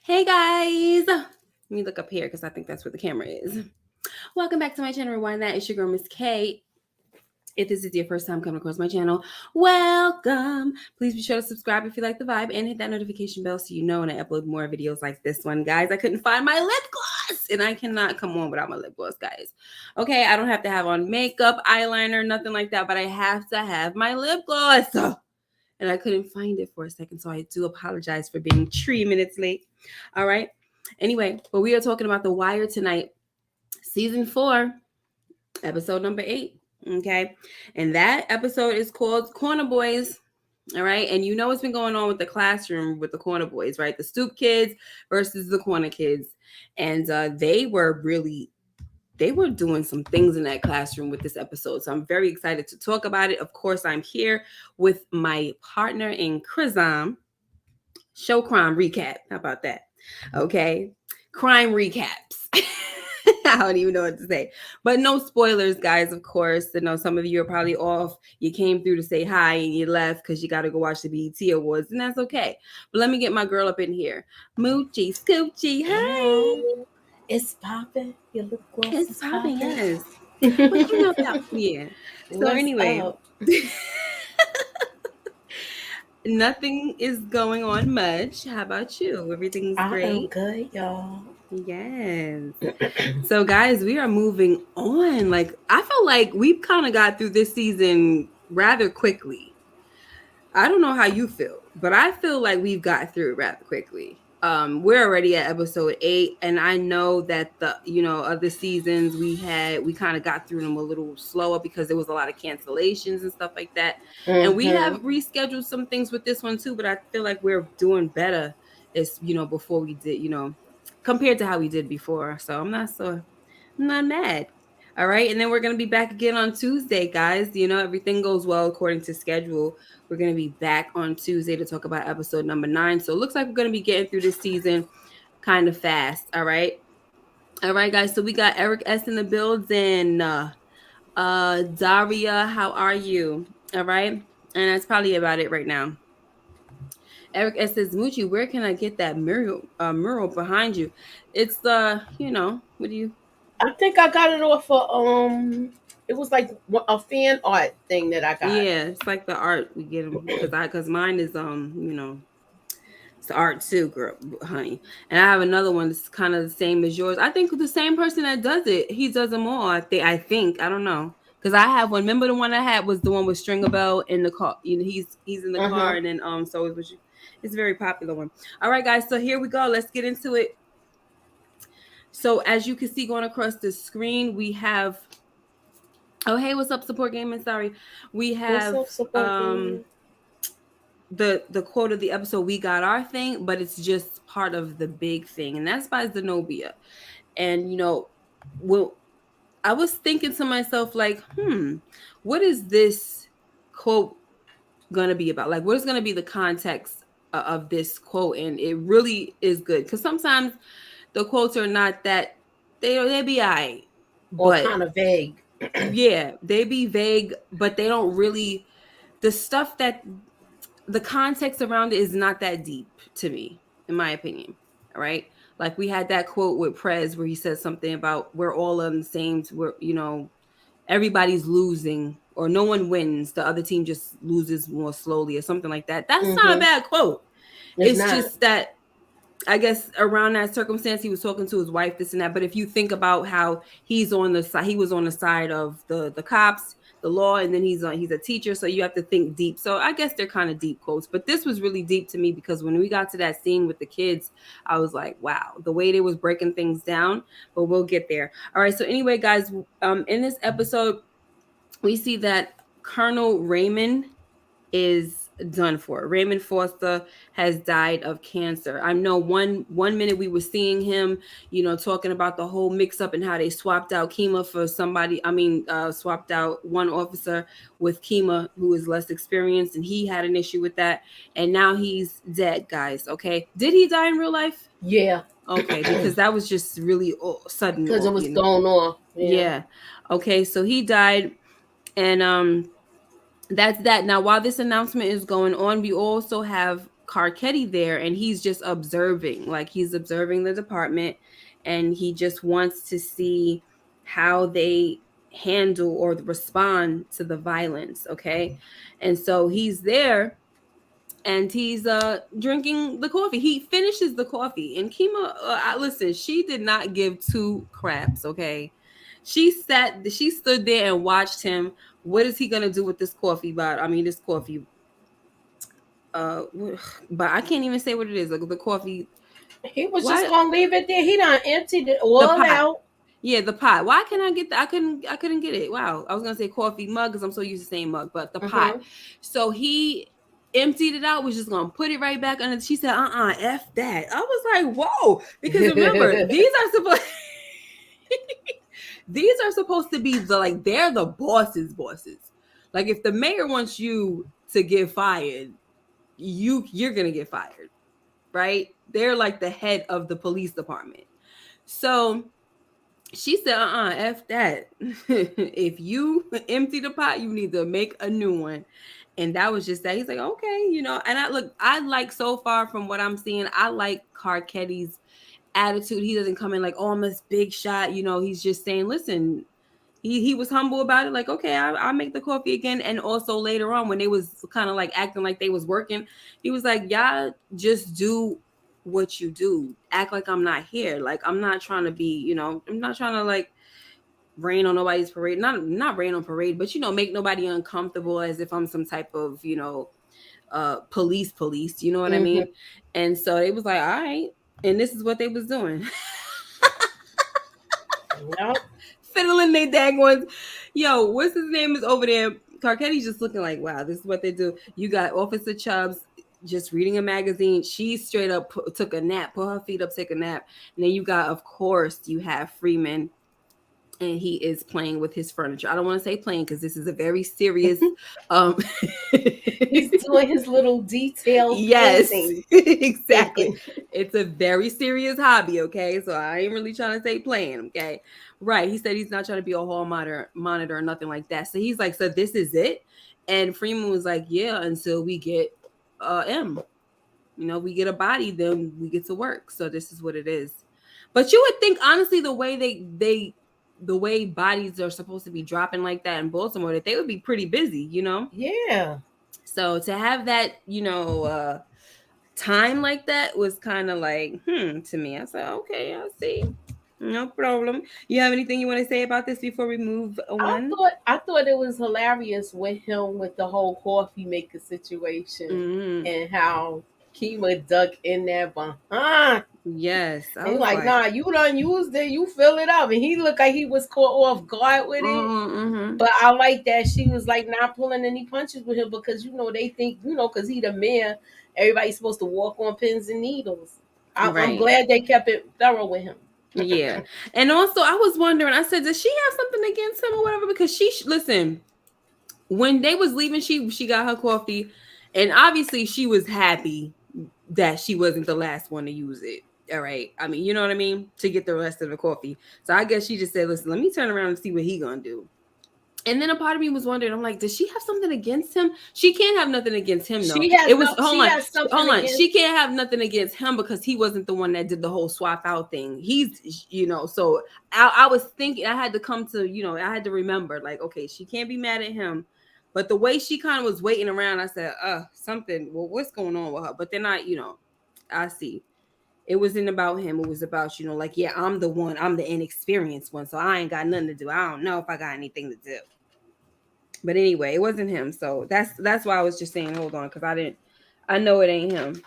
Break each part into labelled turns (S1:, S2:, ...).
S1: Hey guys! Let me look up here because I think that's where the camera is. Welcome back to my channel, Rewind That. It's your girl, Miss K. If this is your first time coming across my channel, welcome. Please be sure to subscribe if you like the vibe and hit that notification bell so you know when I upload more videos like this one. Guys, I couldn't find my lip gloss and I cannot come on without my lip gloss, guys. Okay, I don't have to have on makeup, eyeliner, nothing like that, but I have to have my lip gloss. And I couldn't find it for a second, so I do apologize for being 3 minutes late. All right. Anyway, but we are talking about The Wire tonight, season 4, episode number 8. Okay, and that episode is called Corner Boys. All right, and you know what's been going on with the classroom with the corner boys, right? The stoop kids versus the corner kids, and they were doing some things in that classroom with this episode. So I'm very excited to talk about it. Of course, I'm here with my partner in crime, show crime recap. How about that? Okay. Crime recaps. I don't even know what to say. But no spoilers, guys, of course. I know some of you are probably off. You came through to say hi and you left because you got to go watch the BET Awards, and that's okay. But let me get my girl up in here. Moochie Scoochie, hi.
S2: It's popping. Your lip gloss
S1: It's
S2: is
S1: popping,
S2: popping.
S1: yes. But you know that, yeah. So
S2: What's
S1: anyway,
S2: up?
S1: nothing is going on much. How about you? Everything's
S2: I am
S1: great?
S2: good, y'all.
S1: Yes. So guys, we are moving on. Like, I feel like we've kind of got through this season rather quickly. I don't know how you feel, but I feel like we've got through it rather quickly. We're already at episode 8, and I know that the other seasons we kind of got through them a little slower because there was a lot of cancellations and stuff like that. And we have rescheduled some things with this one too, but I feel like we're doing better as before we did, compared to how we did before. So I'm not mad. All right. And then we're going to be back again on Tuesday, guys. Everything goes well according to schedule. We're going to be back on Tuesday to talk about episode number 9. So it looks like we're going to be getting through this season kind of fast. All right. All right, guys. So we got Eric S in the building. Daria, how are you? All right. And that's probably about it right now. Eric S says, Moochie, where can I get that mural behind you? It's what do you?
S2: I think I got it off of It was like a fan art thing that I got.
S1: Yeah, it's like the art we get them because mine is it's art too, girl, honey. And I have another one that's kind of the same as yours. I think the same person that does it, he does them all. I think I don't know. Because I have one. Remember the one I had was the one with Stringer Bell in the car. He's in the car, and then so it was. It's a very popular one. All right, guys. So here we go. Let's get into it. So as you can see going across the screen, we have. Oh, hey, what's up, Support Gaming? Sorry, we have the quote of the episode. We got our thing, but it's just part of the big thing, and that's by Zenobia. And I was thinking to myself, like, what is this quote gonna be about? Like, what is gonna be the context of this quote? And it really is good because sometimes the quotes are not that they be alright,
S2: but kind of vague.
S1: Yeah, they be vague, but they don't really. The stuff that the context around it is not that deep to me, in my opinion. All right. Like we had that quote with Prez where he said something about we're all on the same, everybody's losing or no one wins. The other team just loses more slowly or something like that. That's not a bad quote. It's just that I guess around that circumstance, he was talking to his wife, this and that. But if you think about how he was on the side of the cops, the law, and then he's a teacher, so you have to think deep. So I guess they're kind of deep quotes, but this was really deep to me because when we got to that scene with the kids, I was like, wow, the way they was breaking things down. But we'll get there. All right. So anyway, guys, in this episode, we see that Colonel Raymond is done for. Raymond Foster has died of cancer. I know one minute we were seeing him, talking about the whole mix up and how they swapped out Kima for somebody. Swapped out one officer with Kima who is less experienced, and he had an issue with that. And now he's dead, guys. Okay. Did he die in real life?
S2: Yeah.
S1: Okay, because that was just really sudden.
S2: Because it was thrown off.
S1: Yeah. Okay, so he died, and that's that. Now, while this announcement is going on, we also have Carcetti there, and he's just observing, like he's observing the department, and he just wants to see how they handle or respond to the violence. Okay, and so he's there, and he's drinking the coffee. He finishes the coffee, and Kima, listen, she did not give two craps. Okay, she stood there and watched him. What is he gonna do with this coffee bottle? I mean, this coffee. Uh, but I can't even say what it is. Like the coffee.
S2: He was
S1: Why
S2: just gonna leave it there. He done emptied it
S1: the
S2: all
S1: pot?
S2: out.
S1: Yeah, the pot. Why can't I get that? I couldn't get it. Wow. I was gonna say coffee mug because I'm so used to saying mug, but the pot. So he emptied it out, was just gonna put it right back under. She said, F that. I was like, whoa. Because remember, these are supposed these are supposed to be the like they're the bosses. Like if the mayor wants you to get fired, you're gonna get fired, right? They're like the head of the police department. So she said, F that. If you empty the pot, you need to make a new one. And that was just that. He's like, okay, and I like so far from what I'm seeing, I like Carcetti's attitude. He doesn't come in like, oh, I'm this big shot. He's just saying, listen, he was humble about it. Like, okay, I'll make the coffee again. And also later on when they was kind of like acting like they was working, he was like, y'all just do what you do. Act like I'm not here. Like, I'm not trying to be, I'm not trying to like rain on nobody's parade. Not rain on parade, but make nobody uncomfortable as if I'm some type of, police, you know what I mean? And so they was like, all right. And this is what they was doing.
S2: Yep.
S1: Fiddling they daggons. Yo, what's his name is over there? Carcetti's just looking like, wow, this is what they do. You got Officer Chubbs just reading a magazine. She straight up took a nap, put her feet up, take a nap. And then you got, of course, you have Freeman, and he is playing with his furniture. I don't want to say playing because this is a very serious
S2: He's doing his little detailed
S1: yes
S2: painting.
S1: exactly. It's a very serious hobby, okay? So I ain't really trying to say playing, okay? Right. He said he's not trying to be a hall monitor or nothing like that. So he's like, so this is it? And Freeman was like, yeah, until we get M. We get a body, then we get to work. So this is what it is. But you would think, honestly, the way the way bodies are supposed to be dropping like that in Baltimore, that they would be pretty busy,
S2: Yeah.
S1: So to have that, time like that was kind of like, to me. I said, okay, I see. No problem. You have anything you want to say about this before we move on?
S2: I thought it was hilarious with him with the whole coffee maker situation and how Kima duck in there behind.
S1: Yes.
S2: And he's like, nah, you done used it, you fill it up. And he looked like he was caught off guard with it. But I like that she was like not pulling any punches with him because they think, because he the mayor, everybody's supposed to walk on pins and needles. I'm glad they kept it thorough with him.
S1: Yeah. And also I was wondering, I said, does she have something against him or whatever? Because listen, when they was leaving, she got her coffee, and obviously she was happy that she wasn't the last one to use it. All right. I mean, you know what I mean? To get the rest of the coffee. So I guess she just said, listen, let me turn around and see what he gonna do. And then a part of me was wondering, I'm like, does she have something against him? She can't have nothing against him, though. Hold on. She can't have nothing against him because he wasn't the one that did the whole swap out thing. He's, so I was thinking, I had to come to, I had to remember, like, okay, she can't be mad at him. But the way she kind of was waiting around, I said, something, well, what's going on with her? But then I see. It wasn't about him. It was about, like, yeah, I'm the inexperienced one. So I ain't got nothing to do. I don't know if I got anything to do. But anyway, it wasn't him. So that's why I was just saying, hold on, because I know it ain't him.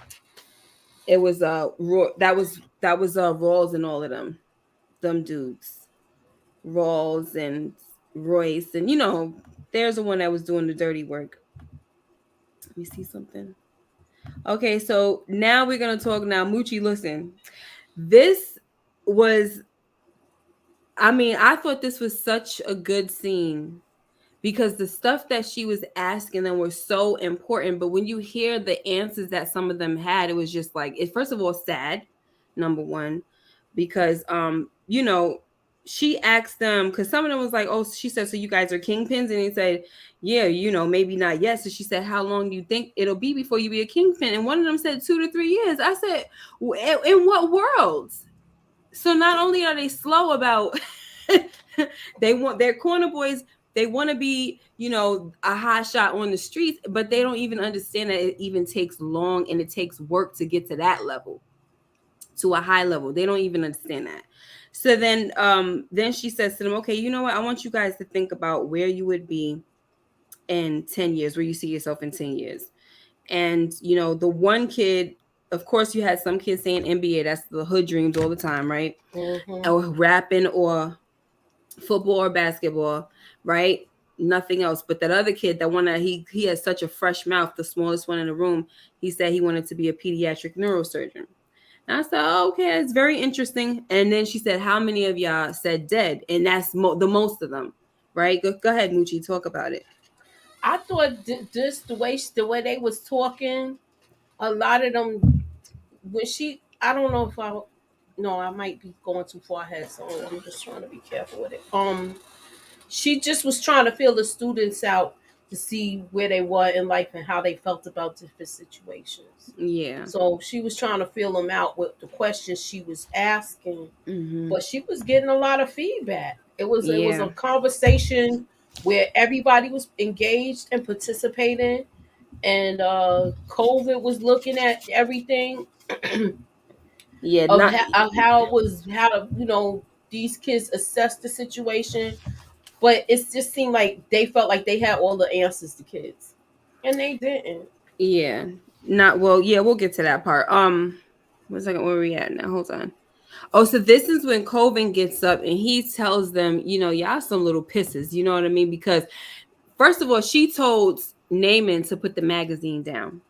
S1: It was that was Rawls and all of them dudes, Rawls and Royce, and there's the one that was doing the dirty work. Let me see something. Okay, so now we're gonna talk now. Moochie, listen, this was, I thought this was such a good scene. Because the stuff that she was asking them was so important. But when you hear the answers that some of them had, it was just like, first of all, sad, number one. Because, she asked them, because some of them was like, oh, she said, so you guys are kingpins? And he said, yeah, maybe not yet. So she said, how long do you think it'll be before you be a kingpin? And one of them said 2 to 3 years. I said, in what world? So not only are they slow about they want their corner boys, they want to be, a hot shot on the streets, but they don't even understand that it even takes long and it takes work to get to that level, to a high level. They don't even understand that. So then she says to them, okay, you know what? I want you guys to think about where you would be in 10 years, where you see yourself in 10 years. And, the one kid, of course, you had some kids saying NBA, that's the hood dreams all the time, right?
S2: Mm-hmm.
S1: Or rapping or football or basketball, right? Nothing else. But that other kid, that one that he has such a fresh mouth, the smallest one in the room, he said he wanted to be a pediatric neurosurgeon. And I said, oh, okay, it's very interesting. And then she said, how many of y'all said dead? And that's the most of them, right? Go ahead, Moochie, talk about it.
S2: I thought just the way they was talking, a lot of them when she I don't know if I no I might be going too far ahead, so I'm just trying to be careful with it. She just was trying to feel the students out to see where they were in life and how they felt about different situations.
S1: Yeah.
S2: So she was trying to feel them out with the questions she was asking,
S1: Mm-hmm.
S2: but she was getting a lot of feedback. It was
S1: Yeah.
S2: a conversation where everybody was engaged and participating, and COVID was looking at everything
S1: Yeah.
S2: of
S1: Not.
S2: how it was how to these kids assess the situation, but it just seemed like they felt like they had all the answers to kids, and they didn't.
S1: Yeah. Not well. Yeah, we'll get to that part. 1 second. Where are we at now? Hold on. Oh, so this is when Colvin gets up and he tells them, y'all some little pisses. You know what I mean? Because first of all, she told Naaman to put the magazine down.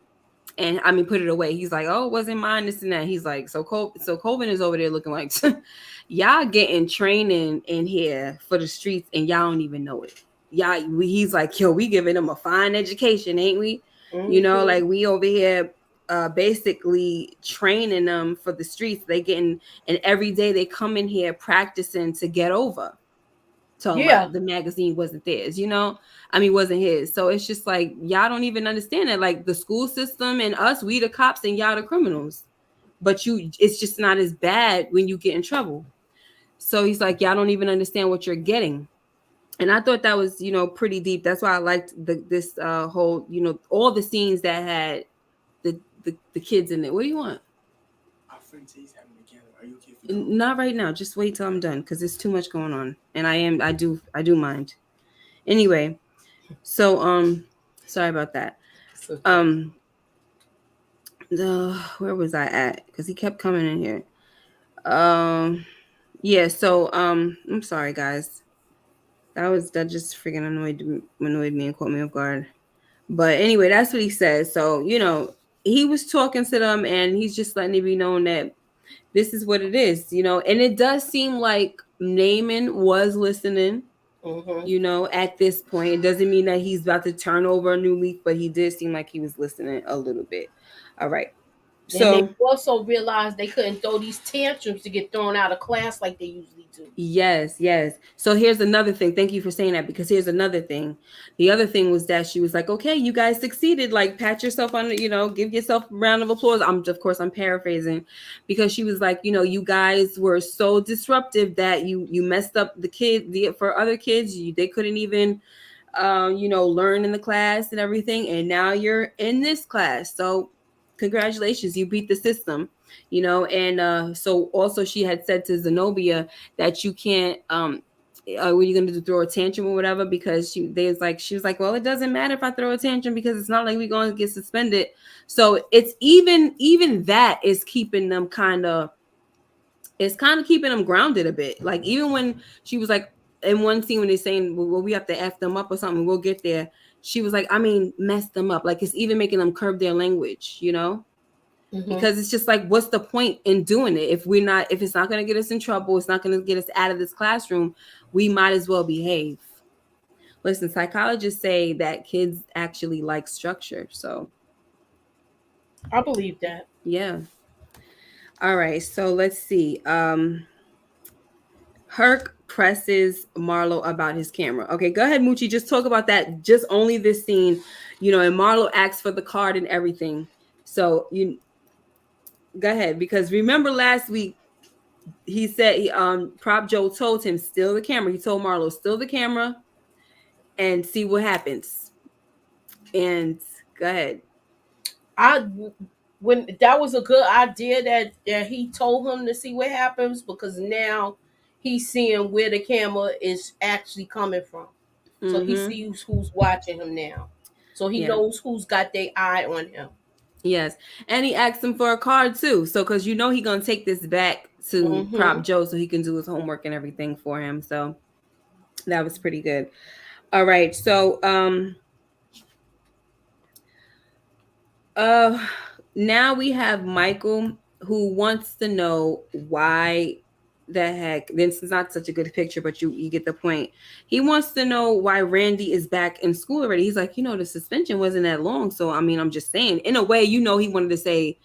S1: And I mean, put it away. He's like, "Oh, it wasn't mine." This and that. He's like, so Colvin is over there looking like, y'all getting training in here for the streets, and y'all don't even know it. He's like, yo, we giving them a fine education, ain't we?
S2: Mm-hmm.
S1: Like we over here, basically training them for the streets. They getting, and every day they come in here practicing to get over. Talking
S2: Yeah,
S1: about the magazine wasn't theirs, wasn't his. So it's just like y'all don't even understand that. Like the school system and us, we the cops and y'all the criminals. But it's just not as bad when you get in trouble. So he's like, y'all don't even understand what you're getting. And I thought that was, pretty deep. That's why I liked this whole, all the scenes that had the kids in it. What do you want?
S3: Our friends he's having together. Are you okay if
S1: Not right now. Just wait till I'm done because there's too much going on. And I do mind. Anyway, so sorry about that.
S2: it's okay.
S1: Um the where was I at? Because he kept coming in here. Yeah, so I'm sorry guys. That just freaking annoyed me and caught me off guard. But anyway, that's what he says. So, he was talking to them and he's just letting it be known that this is what it is, and it does seem like Naaman was listening,
S2: Mm-hmm.
S1: at this point. It doesn't mean that he's about to turn over a new leaf, but he did seem like he was listening a little bit. All right.
S2: And they
S1: So,
S2: also realized they couldn't throw these tantrums to get thrown out of class like they usually do.
S1: yes, yes. So here's another thing. Thank you for saying that because here's another thing. The other thing was that she was like, "Okay, you guys succeeded. Like, pat yourself on, give yourself a round of applause." I'm paraphrasing, because she was like, "You guys were so disruptive that you messed up for other kids. They couldn't even, learn in the class and everything, and now you're in this class. So, congratulations, you beat the system." And so also she had said to Zenobia that you can't were you gonna throw a tantrum or whatever, because she was like, well, it doesn't matter if I throw a tantrum because it's not like we're gonna get suspended. So it's even that is keeping them keeping them grounded a bit. Like even when she was like in one scene when they're saying, well, we have to F them up or something, we'll get there. She was like, I mean, mess them up. Like it's even making them curb their language.
S2: Mm-hmm.
S1: Because it's just like, what's the point in doing it if it's not going to get us in trouble, it's not going to get us out of this classroom, we might as well behave. Listen, psychologists say that kids actually like structure. So
S2: I believe that.
S1: yeah. All right, so let's see. Her presses Marlo about his camera. Okay, go ahead, Moochie. Just talk about that. Just only this scene, and Marlo asks for the card and everything. So you go ahead, because remember last week he said Prop Joe told him steal the camera. He told Marlo steal the camera and see what happens. And go ahead.
S2: When that was a good idea that he told him to see what happens, because now he's seeing where the camera is actually coming from. So he sees who's watching him now. So he knows who's got their eye on him.
S1: Yes. And he asked him for a card too. So because he gonna take this back to Prop Joe so he can do his homework and everything for him. So that was pretty good. All right. So now we have Michael, who wants to know why the heck, this is not such a good picture, but you get the point. He wants to know why Randy is back in school already. He's like, the suspension wasn't that long. So, I mean, I'm just saying, in a way, he wanted to say,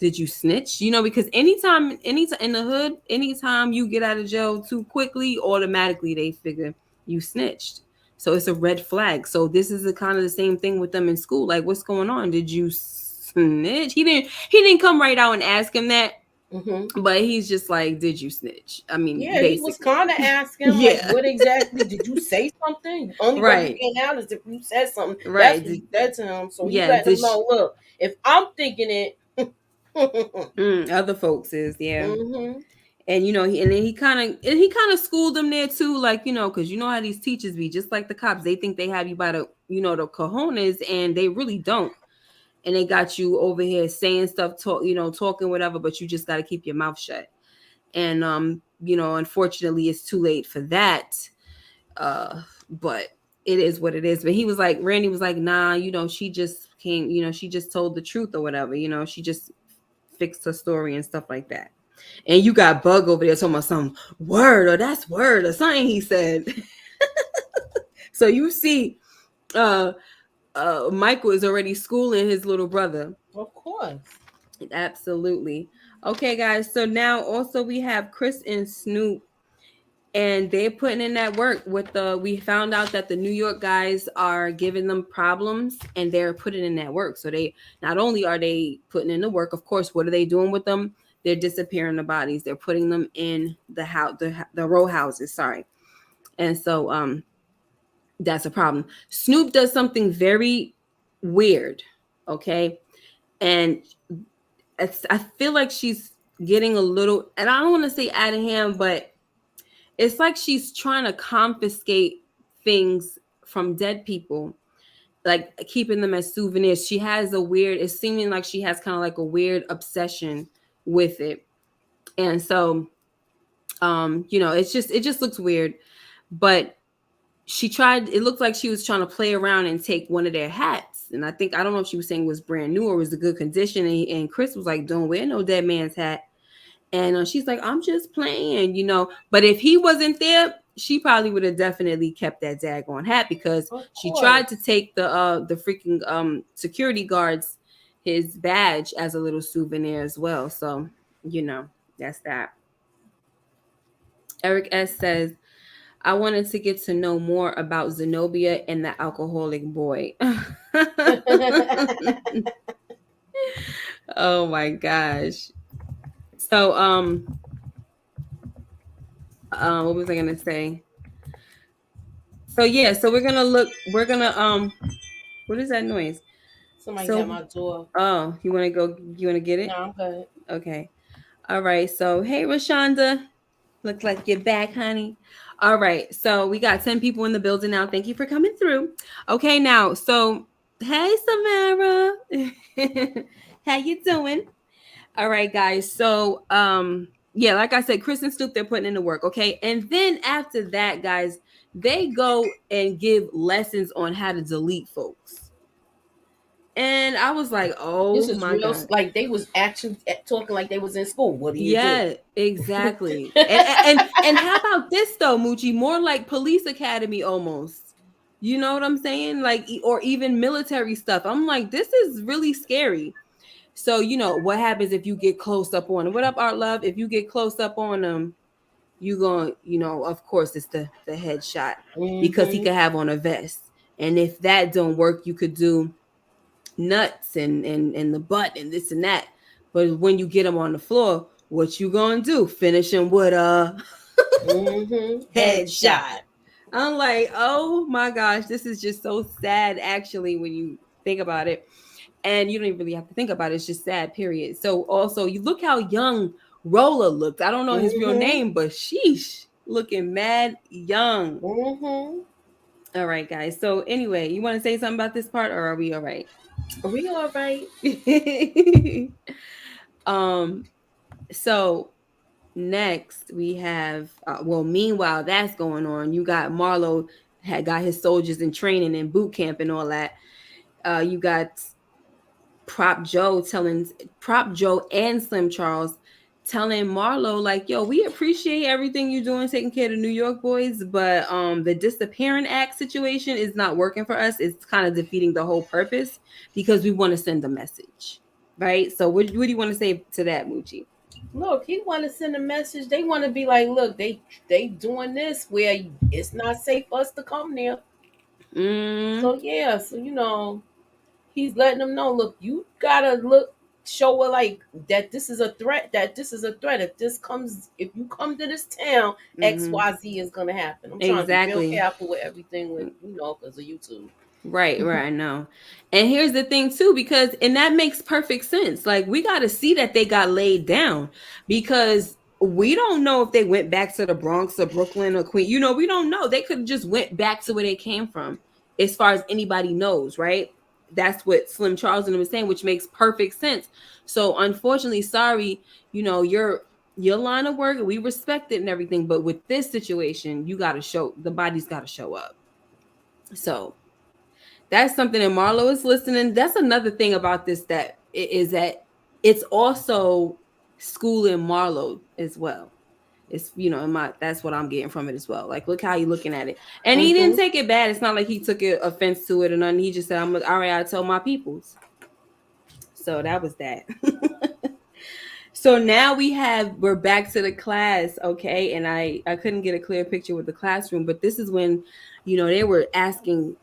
S1: did you snitch? Because anytime in the hood, anytime you get out of jail too quickly, automatically they figure you snitched. So it's a red flag. So this is kind of the same thing with them in school. Like, what's going on? Did you snitch? He didn't come right out and ask him that. But he's just like, did you snitch? I mean, basically.
S2: He was kind of asking, like, what exactly did you say something? Only way you get out is if you said something. Right. That's what he said to him. So he let him know, look, if I'm thinking it,
S1: other folks is, and he kind of schooled them there too, like, because how these teachers be, just like the cops, they think they have you by the the cojones, and they really don't. And they got you over here saying stuff, talking whatever, but you just got to keep your mouth shut. And unfortunately, it's too late for that. But it is what it is. But he was like, Randy was like, nah, she just came, she just told the truth or whatever. She just fixed her story and stuff like that. And you got Bug over there talking about some word or that's word or something he said. So you see, Michael is already schooling his little brother.
S2: Of course.
S1: Absolutely. Okay, guys. So now also we have Chris and Snoop, and they're putting in that work with we found out that the New York guys are giving them problems, and they're putting in that work. So they not only are they putting in the work, of course, what are they doing with them? They're disappearing the bodies. They're putting them in the house, the row houses. Sorry. And so that's a problem. Snoop does something very weird. Okay. And I feel like she's getting a little, and I don't want to say out of hand, but it's like she's trying to confiscate things from dead people, like keeping them as souvenirs. She has it's seeming like she has kind of like a weird obsession with it. And so, it just looks weird, but it looked like she was trying to play around and take one of their hats. And I don't know if she was saying it was brand new or was a good condition. And Chris was like, don't wear no dead man's hat. And she's like, I'm just playing, But if he wasn't there, she probably would have definitely kept that daggone hat, because she tried to take the freaking security guards his badge as a little souvenir as well. So, that's that. Eric S. says, I wanted to get to know more about Zenobia and the alcoholic boy. Oh my gosh. So, what was I gonna say? So yeah, so we're gonna what is that noise?
S2: Somebody's at my door.
S1: Oh, you wanna get it?
S2: No, I'm good.
S1: Okay. All right. So hey, Rashonda. Looks like you're back, honey. All right. So we got 10 people in the building now. Thank you for coming through. Okay, now, so hey, Samara. How you doing? All right, guys. So yeah, like I said, Chris and Snoop, they're putting in the work. Okay. And then after that, guys, they go and give lessons on how to delete folks. And I was like, oh,
S2: this is my real, God. Like they was actually talking like they was in school. What do you do?
S1: Yeah, exactly. and how about this though, Moochie? More like police academy almost. You know what I'm saying? Like, or even military stuff. I'm like, this is really scary. So, what happens if you get close up on them? What up, Art Love? If you get close up on them, you going, of course it's the headshot because he could have on a vest. And if that don't work, you could do nuts and the butt and this and that. But when you get him on the floor, what you gonna do? Finish him with a headshot. I'm like, oh my gosh, this is just so sad actually when you think about it. And you don't even really have to think about it. It's just sad, period. So also, you look how young Roller looked. I don't know his real name, but sheesh, looking mad young. All right, guys. So anyway, you want to say something about this part, or are we all right?
S2: We all right.
S1: So next we have meanwhile that's going on, you got Marlo had got his soldiers in training and boot camp and all that. You got Prop Joe and Slim Charles telling Marlo like, yo, we appreciate everything you're doing taking care of the New York boys, but the disappearing act situation is not working for us. It's kind of defeating the whole purpose because we want to send a message, right? So what do you want to say to that, Moochie?
S2: Look, he want to send a message. They want to be like, look, they doing this where it's not safe for us to come there. So yeah, so he's letting them know, look, you gotta show her like that this is a threat, if you come to this town, XYZ is gonna happen. I'm trying to be real careful with everything with because of YouTube.
S1: Right, I know. And here's the thing too, and that makes perfect sense. Like, we got to see that they got laid down, because we don't know if they went back to the Bronx or Brooklyn or Queens. We don't know. They could have just went back to where they came from, as far as anybody knows, right? That's what Slim Charles and them was saying, which makes perfect sense. So unfortunately, sorry, your line of work, we respect it and everything, but with this situation, you got to show, the body's got to show up. So that's something that Marlo is listening. That's another thing about this that it's also schooling Marlo as well. It's that's what I'm getting from it as well. Like, look how you looking at it, and he didn't take it bad. It's not like he took offense to it or nothing. He just said, "I'm all right. I tell my peoples." So that was that. So now we're back to the class, okay? And I couldn't get a clear picture with the classroom, but this is when they were asking.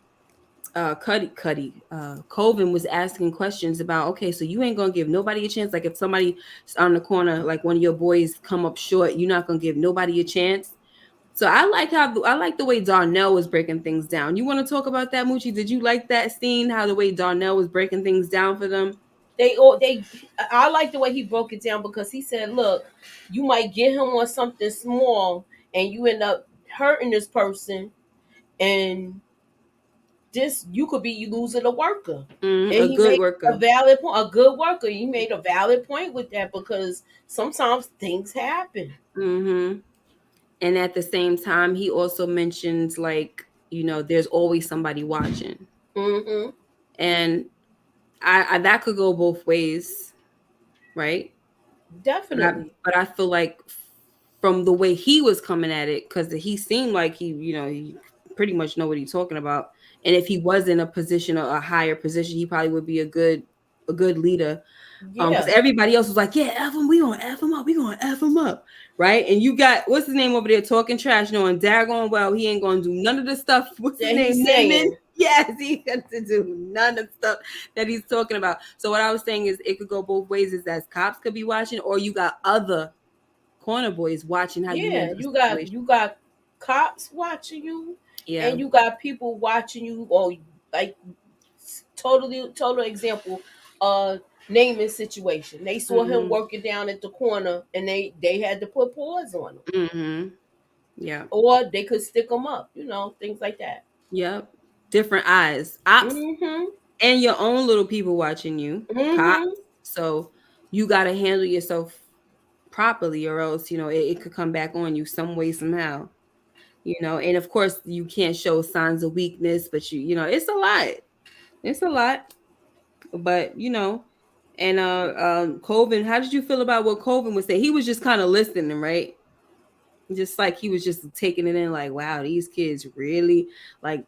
S1: Colvin was asking questions about, okay, so you ain't gonna give nobody a chance. Like, if somebody on the corner, like one of your boys come up short, you're not gonna give nobody a chance. So I like the way Darnell was breaking things down. You want to talk about that, Moochie? Did you like that scene? How the way Darnell was breaking things down for them?
S2: I like the way he broke it down, because he said, look, you might get him on something small and you end up hurting this person, and you could be losing a worker. And
S1: a good worker.
S2: A valid point. A good worker. He made a valid point with that, because sometimes things happen.
S1: And at the same time, he also mentions, like, there's always somebody watching. And I that could go both ways, right?
S2: Definitely.
S1: But I feel like from the way he was coming at it, because he seemed like he pretty much know what he's talking about. And if he was in a position, a higher position, he probably would be a good leader. Because everybody else was like, yeah, F him, we gonna F him up, right? And you got, what's his name over there talking trash, knowing daggone well he ain't gonna do none of the stuff. What's his name? Naaman? Yes, he got to do none of the stuff that he's talking about. So what I was saying is, it could go both ways. Is that cops could be watching, or you got other corner boys watching how you handle the situation.
S2: You got cops watching you,
S1: and
S2: you got people watching you. Or like, total example, Naaman situation. They saw him working down at the corner, and they had to put paws on him.
S1: Yeah.
S2: Or they could stick him up, things like that.
S1: Yep. Different eyes. Ops and your own little people watching you. Cops. So you got to handle yourself properly, or else, it could come back on you some way, somehow. And of course, you can't show signs of weakness, but it's a lot. It's a lot. But, and Colvin, how did you feel about what Colvin was saying? He was just kind of listening, right? Just like he was just taking it in, like, wow, these kids really, like,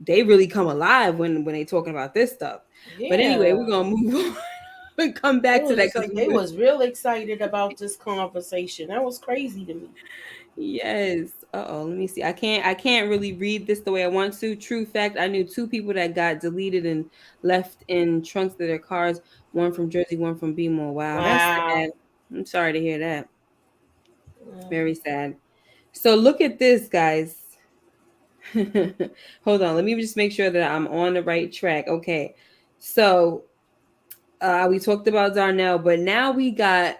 S1: they really come alive when they talking about this stuff. Yeah. But anyway, we're gonna move on and come back to that.
S2: They was real excited about this conversation. That was crazy to me.
S1: Yes. Uh-oh, let me see. I can't really read this the way I want to. True fact, I knew two people that got deleted and left in trunks of their cars, one from Jersey, one from Bmore. Wow, that's
S2: Wow.
S1: sad. I'm sorry to hear that.
S2: Mm.
S1: Very sad. So look at this, guys. Hold on, let me just make sure that I'm on the right track. Okay. So we talked about Darnell, but now we got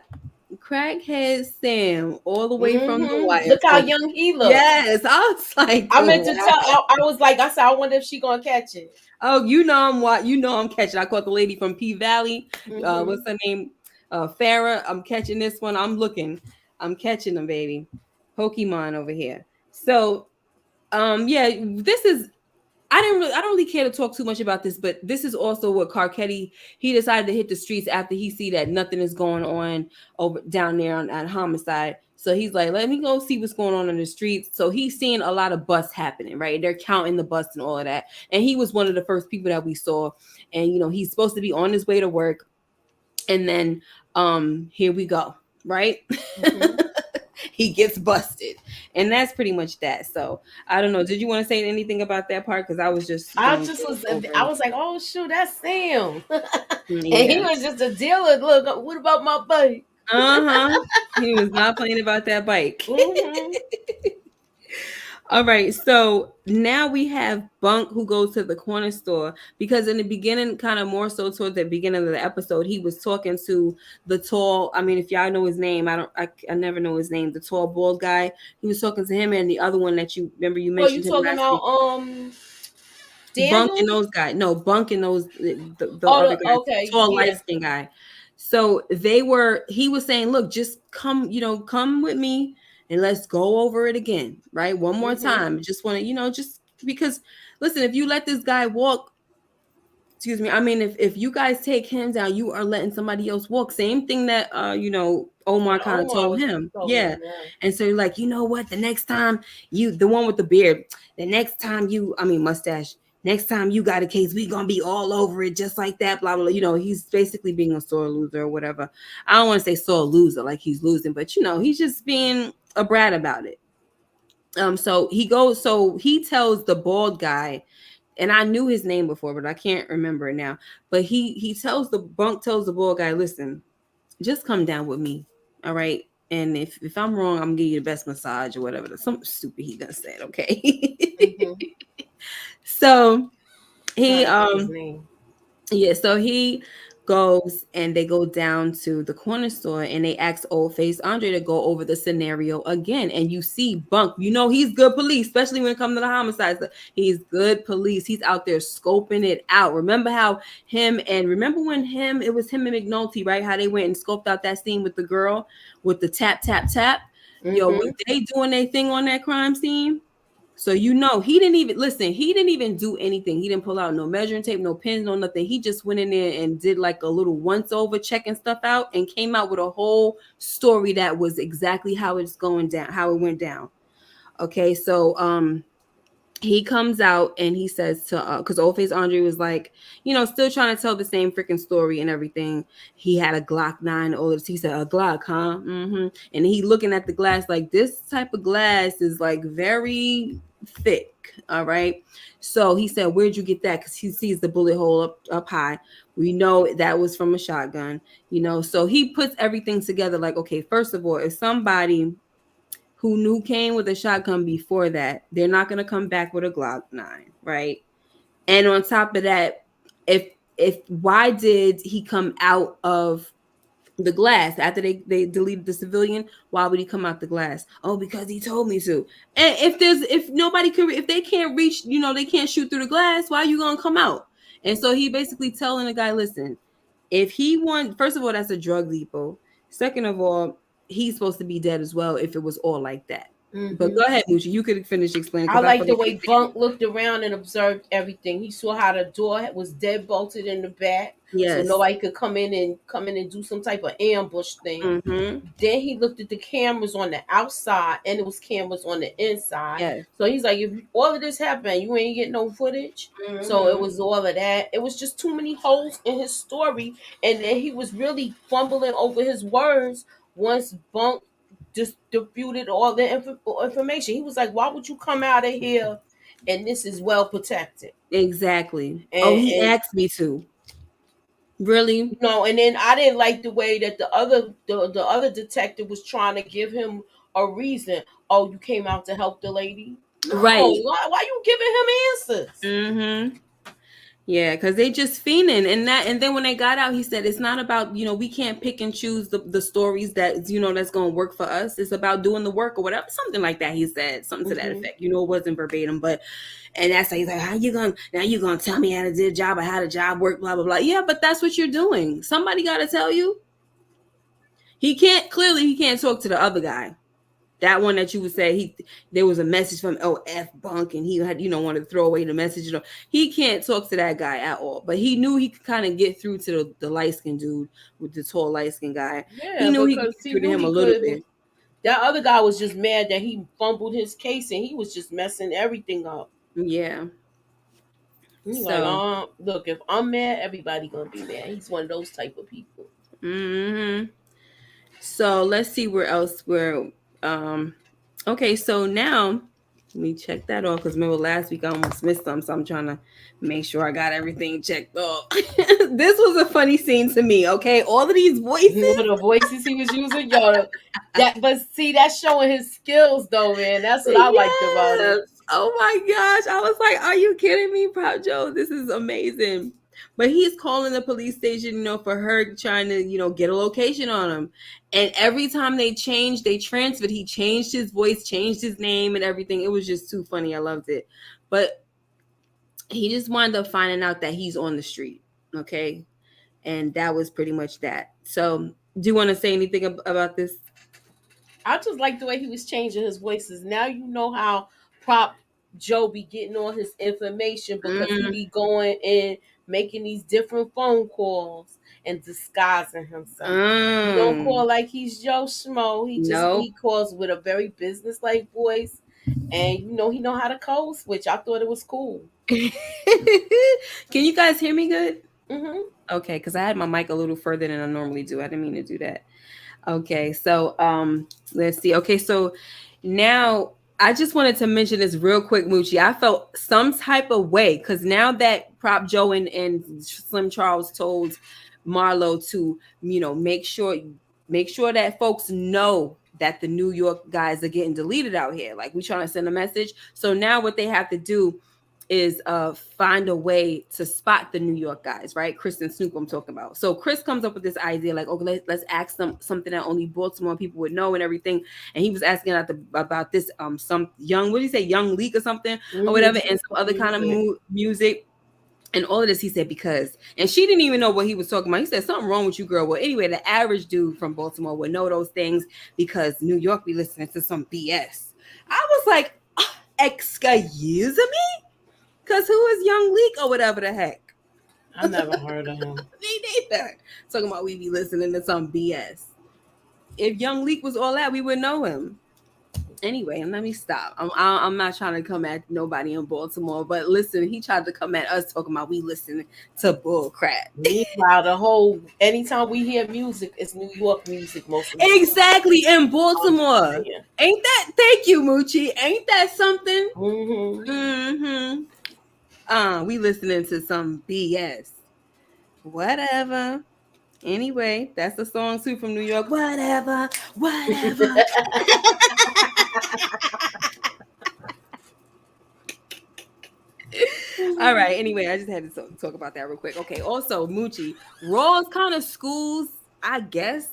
S1: Crackhead Sam all the way from the wire.
S2: Look how
S1: So
S2: young he looked.
S1: yes, I was like,
S2: I meant to
S1: wow.
S2: tell. I was like, I said, I wonder if she gonna catch it.
S1: Oh, you know I'm what you know I'm catching. I caught the lady from P Valley. What's
S2: Mm-hmm.
S1: her name? Farah. I'm catching this one. I'm looking. I'm catching them, baby. Pokemon over here. So yeah, this is I don't really care to talk too much about this, but this is also what Carcetti, he decided to hit the streets after he see that nothing is going on over down there at Homicide. So he's like, let me go see what's going on in the streets. So he's seeing a lot of busts happening, right? They're counting the busts and all of that. And he was one of the first people that we saw. And he's supposed to be on his way to work. And then here we go, right?
S2: Mm-hmm.
S1: He gets busted, and that's pretty much that. So I don't know, did you want to say anything about that part? Because I was just
S2: I
S1: going
S2: just was.
S1: over
S2: I
S1: it.
S2: was like, oh shoot, that's Sam, and he
S1: Yeah.
S2: was just a dealer. Look, what about my buddy?
S1: He was not playing about that bike.
S2: Mm-hmm.
S1: All right, so now we have Bunk who goes to the corner store because in the beginning, kind of more so towards the beginning of the episode, he was talking to the tall. I mean, if y'all know his name, I never know his name. The tall bald guy. He was talking to him and the other one that you remember you
S2: Oh, you
S1: mentioned him
S2: talking
S1: last
S2: about
S1: week. Bunk and
S2: Daniel?
S1: those guys. No, Bunk and those the
S2: Oh,
S1: other guys,
S2: okay,
S1: tall light
S2: yeah.
S1: skin guy. So he was saying, look, just come, come with me and let's go over it again, right? One more
S2: Mm-hmm.
S1: time. Just want to, just because listen, if you let this guy walk, excuse me, I mean, if you guys take him down, you are letting somebody else walk. Same thing that Omar
S2: Yeah,
S1: kind of
S2: Omar
S1: told
S2: was
S1: him.
S2: told
S1: Yeah.
S2: him, yeah.
S1: And so you're like, you know what? The next time the one with the beard, the next time mustache, next time you got a case, we gonna be all over it just like that, blah blah blah. He's basically being a sore loser or whatever. I don't want to say sore loser like he's losing, but he's just being a brat about it. So he tells the bald guy, and I knew his name before, but I can't remember it now. But he tells the bald guy, listen, just come down with me, all right? And if I'm wrong, I'm gonna give you the best massage or whatever. Something stupid he done said, okay?
S2: Mm-hmm.
S1: So
S2: Trying
S1: he
S2: to think his name.
S1: yeah, so he goes and they go down to the corner store and they ask old face Andre to go over the scenario again. And you see Bunk, he's good police, especially when it comes to the homicides. He's good police. He's out there scoping it out. Remember when it was him and McNulty, right? How they went and scoped out that scene with the girl with the tap, tap, tap. Yo,
S2: Mm-hmm.
S1: was they doing their thing on that crime scene? So he didn't even listen. He didn't even do anything. He didn't pull out no measuring tape, no pins, no nothing. He just went in there and did like a little once over, checking stuff out, and came out with a whole story that was exactly how it's going down, how it went down. Okay, so he comes out and he says to because old face Andre was like, still trying to tell the same freaking story and everything. He had a Glock 9. He said, a Glock, huh? Mm-hmm. And he looking at the glass like, this type of glass is like very thick. All right. So he said, where'd you get that? Because he sees the bullet hole up high. We know that was from a shotgun. So he puts everything together like, okay, first of all, if somebody who came with a shotgun before that, they're not going to come back with a Glock 9, right? And on top of that, if why did he come out of the glass after they deleted the civilian? Why would he come out the glass? Oh, because he told me to. And if they can't reach, they can't shoot through the glass, why are you going to come out? And so he basically telling the guy, listen, if he won, first of all, that's a drug depot. Second of all, he's supposed to be dead as well if it was all like that. But
S2: Mm-hmm.
S1: go ahead, Mucci. You could finish explaining
S2: I
S1: because I
S2: like
S1: feel
S2: the
S1: like
S2: way Bunk looked around and observed everything. He saw how the door was dead bolted in the back, so
S1: yes.
S2: nobody could come in and do some type of ambush thing.
S1: Mm-hmm.
S2: Then he looked at the cameras on the outside, and it was cameras on the inside.
S1: Yes.
S2: So he's like, if all of this happened, you ain't get no footage.
S1: Mm-hmm.
S2: So it was all of that. It was just too many holes in his story, and then he was really fumbling over his words once Bunk distributed all the information. He was like, "Why would you come out of here and this is well protected?"
S1: Exactly. Oh, he
S2: And
S1: asked me to. Really?
S2: no, and then I didn't like the way that the other detective was trying to give him a reason. Oh, you came out to help the lady? No,
S1: Right.
S2: why you giving him answers?
S1: Mm-hmm. Yeah, because they just fiending and then when they got out, he said it's not about, we can't pick and choose the stories that that's gonna work for us. It's about doing the work or whatever. Something like that. He said something to that effect. It wasn't verbatim, but and that's how he's like, how you gonna tell me how to do a job or how the job work, blah blah blah. Yeah, but that's what you're doing. Somebody gotta tell you. He can't talk to the other guy. That one that you would say there was a message from F Bunk and he had wanted to throw away the message. He can't talk to that guy at all. But he knew he could kind of get through to the light skinned dude with the tall light skinned guy.
S2: Yeah,
S1: he knew he could
S2: because
S1: get through to him a little bit.
S2: That other guy was just mad that he fumbled his case and he was just messing everything up.
S1: Yeah.
S2: He's like, look, if I'm mad, everybody gonna be mad. He's one of those type of people.
S1: Mm-hmm. So let's see where else okay, so now let me check that off because remember last week I almost missed some, so I'm trying to make sure I got everything checked off. This was a funny scene to me, okay? All of these voices.
S2: The voices he was using, yo. But see, that's showing his skills though, man. That's what I liked about it.
S1: Oh my gosh. I was like, are you kidding me, Prop Joe? This is amazing. But he's calling the police station, for her trying to, get a location on him. And every time they transferred, he changed his voice, changed his name and everything. It was just too funny. I loved it. But he just wound up finding out that he's on the street. Okay. And that was pretty much that. So do you want to say anything about this?
S2: I just like the way he was changing his voices. Now you know how Prop Joe be getting all his information because he be going and making these different phone calls and disguising himself. He don't call like he's Joe Schmo. He calls with a very business-like voice, and he know how to code switch. I thought it was cool.
S1: Can you guys hear me good?
S2: Mm-hmm.
S1: Okay, because I had my mic a little further than I normally do. I didn't mean to do that. Okay, so let's see. Okay, so now I just wanted to mention this real quick, Moochie. I felt some type of way because now that Prop Joe and Slim Charles told Marlo to, make sure that folks know that the New York guys are getting deleted out here. Like we trying to send a message. So now what they have to do is find a way to spot the New York guys, right? Chris and Snoop I'm talking about. So Chris comes up with this idea like, okay, let's ask them something that only Baltimore people would know and everything. And he was asking about this some young, what did he say, young leak or something or whatever, and some other kind of music. And all of this, he said, because, and she didn't even know what he was talking about. He said, something wrong with you, girl. Well, anyway, the average dude from Baltimore would know those things because New York be listening to some BS. I was like, excuse me? Because who is Young Leak or whatever the heck?
S2: I never heard of him.
S1: Me neither. Talking about we be listening to some BS. If Young Leak was all that, we would know him. Anyway, let me stop. I'm not trying to come at nobody in Baltimore, but listen, he tried to come at us talking about we listening to bull crap.
S2: Meanwhile, anytime we hear music, it's New York music most of the time.
S1: Exactly, in Baltimore. Yeah. Ain't that, thank you, Moochie. Ain't that something? Mm-hmm. We listening to some BS. Whatever. Anyway, that's the song too from New York. Whatever. All right. Anyway, I just had to talk about that real quick. Okay. Also, Moochie, Raw's kind of schools, I guess,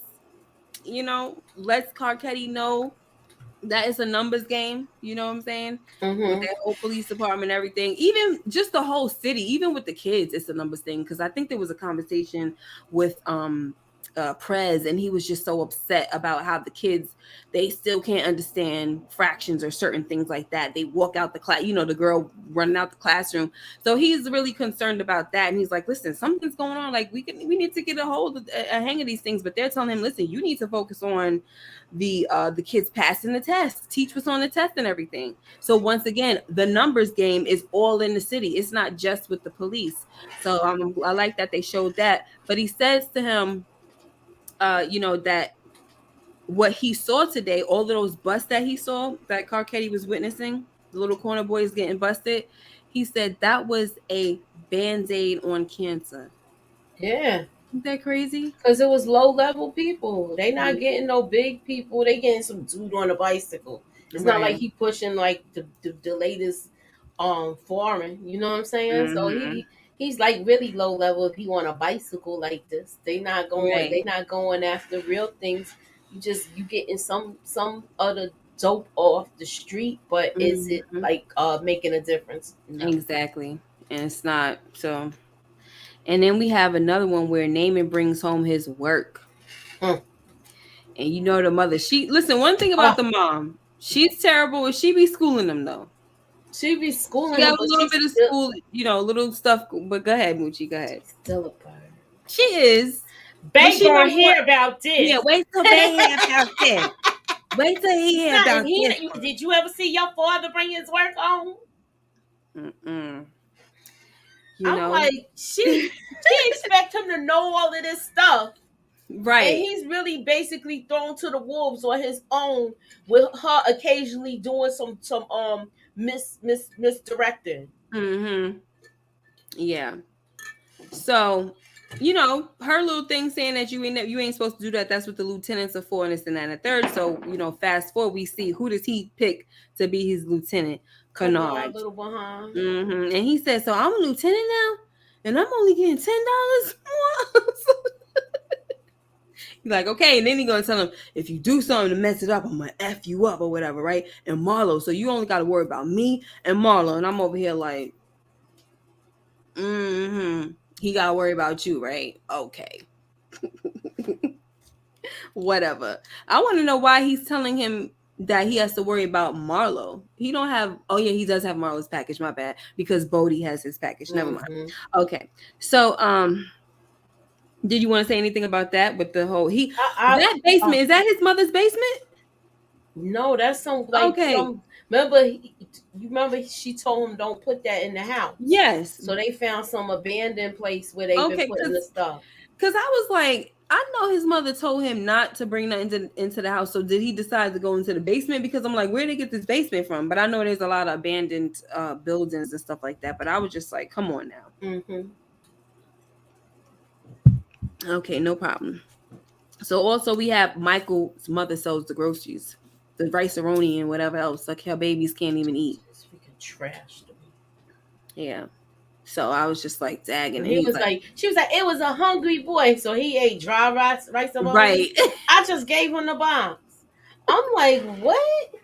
S1: lets Carcetti know that it's a numbers game. You know what I'm saying? With that whole police department and everything, even just the whole city, even with the kids, it's a numbers thing. Because I think there was a conversation with Prez, and he was just so upset about how the kids, they still can't understand fractions or certain things like that. They walk out the class, the girl running out the classroom. So he's really concerned about that, and he's like, listen, something's going on. Like we need to get a hang of these things. But they're telling him, listen, you need to focus on the kids passing the test, teach what's on the test and everything. So once again, the numbers game is all in the city. It's not just with the police. So I like that they showed that. But he says to him, that what he saw today, all of those busts that he saw, that Carcetti was witnessing, the little corner boys getting busted, he said that was a Band-Aid on cancer.
S2: Yeah.
S1: Isn't that crazy?
S2: Because it was low level people. They not getting no big people. They getting some dude on a bicycle. It's not like he pushing like the latest foreign. You know what I'm saying? So he's like really low level if he on a bicycle like this. They not going after real things. You getting some other dope off the street, but is it like making a difference? No.
S1: Exactly. And it's not. So, and then we have another one where Naaman brings home his work. And you know the mother, one thing about the mom, she's terrible and she be schooling them though.
S2: She be schooling
S1: them. She got a little bit of school, little stuff, but go ahead, Moochie, go ahead.
S2: Still a bird.
S1: She is.
S2: Bay gonna hear about this.
S1: Yeah, wait till Bay hear about this. Wait till he hear about this.
S2: Did you ever see your father bring his work home? I'm like, she expect him to know all of this stuff.
S1: Right.
S2: And he's really basically thrown to the wolves on his own, with her occasionally doing some misdirecting.
S1: Yeah. So, her little thing saying that you ain't supposed to do that. That's what the lieutenants are for, and this and that and the third. So, fast forward, we see who does he pick to be his lieutenant? Kennard.
S2: Little behind.
S1: And he said, so I'm a lieutenant now, and I'm only getting $10 more. He's like, okay, and then he's gonna tell him, if you do something to mess it up, I'm gonna F you up or whatever, right? And Marlo, so you only gotta worry about me and Marlo, and I'm over here like, he gotta worry about you, right? Okay. Whatever. I want to know why he's telling him that he has to worry about Marlo. He don't have, he does have Marlo's package, my bad, because Bodie has his package. Never mind. Okay. So, did you want to say anything about that with the whole that basement? Is that his mother's basement?
S2: No, that's some remember she told him don't put that in the house.
S1: Yes.
S2: So they found some abandoned place where they've been putting the stuff.
S1: Because I was like, I know his mother told him not to bring nothing into the house. So did he decide to go into the basement? Because I'm like, where did they get this basement from? But I know there's a lot of abandoned buildings and stuff like that. But I was just like, come on now. Okay, no problem. So also we have Michael's mother sells the groceries, the rice-a-roni and whatever else. Like her babies can't even eat.
S2: It's freaking trash to me.
S1: Yeah. So I was just like dagging.
S2: She was like, it was a hungry boy, so he ate dry rice-a-roni.
S1: Right.
S2: I just gave him the bombs. I'm like, what?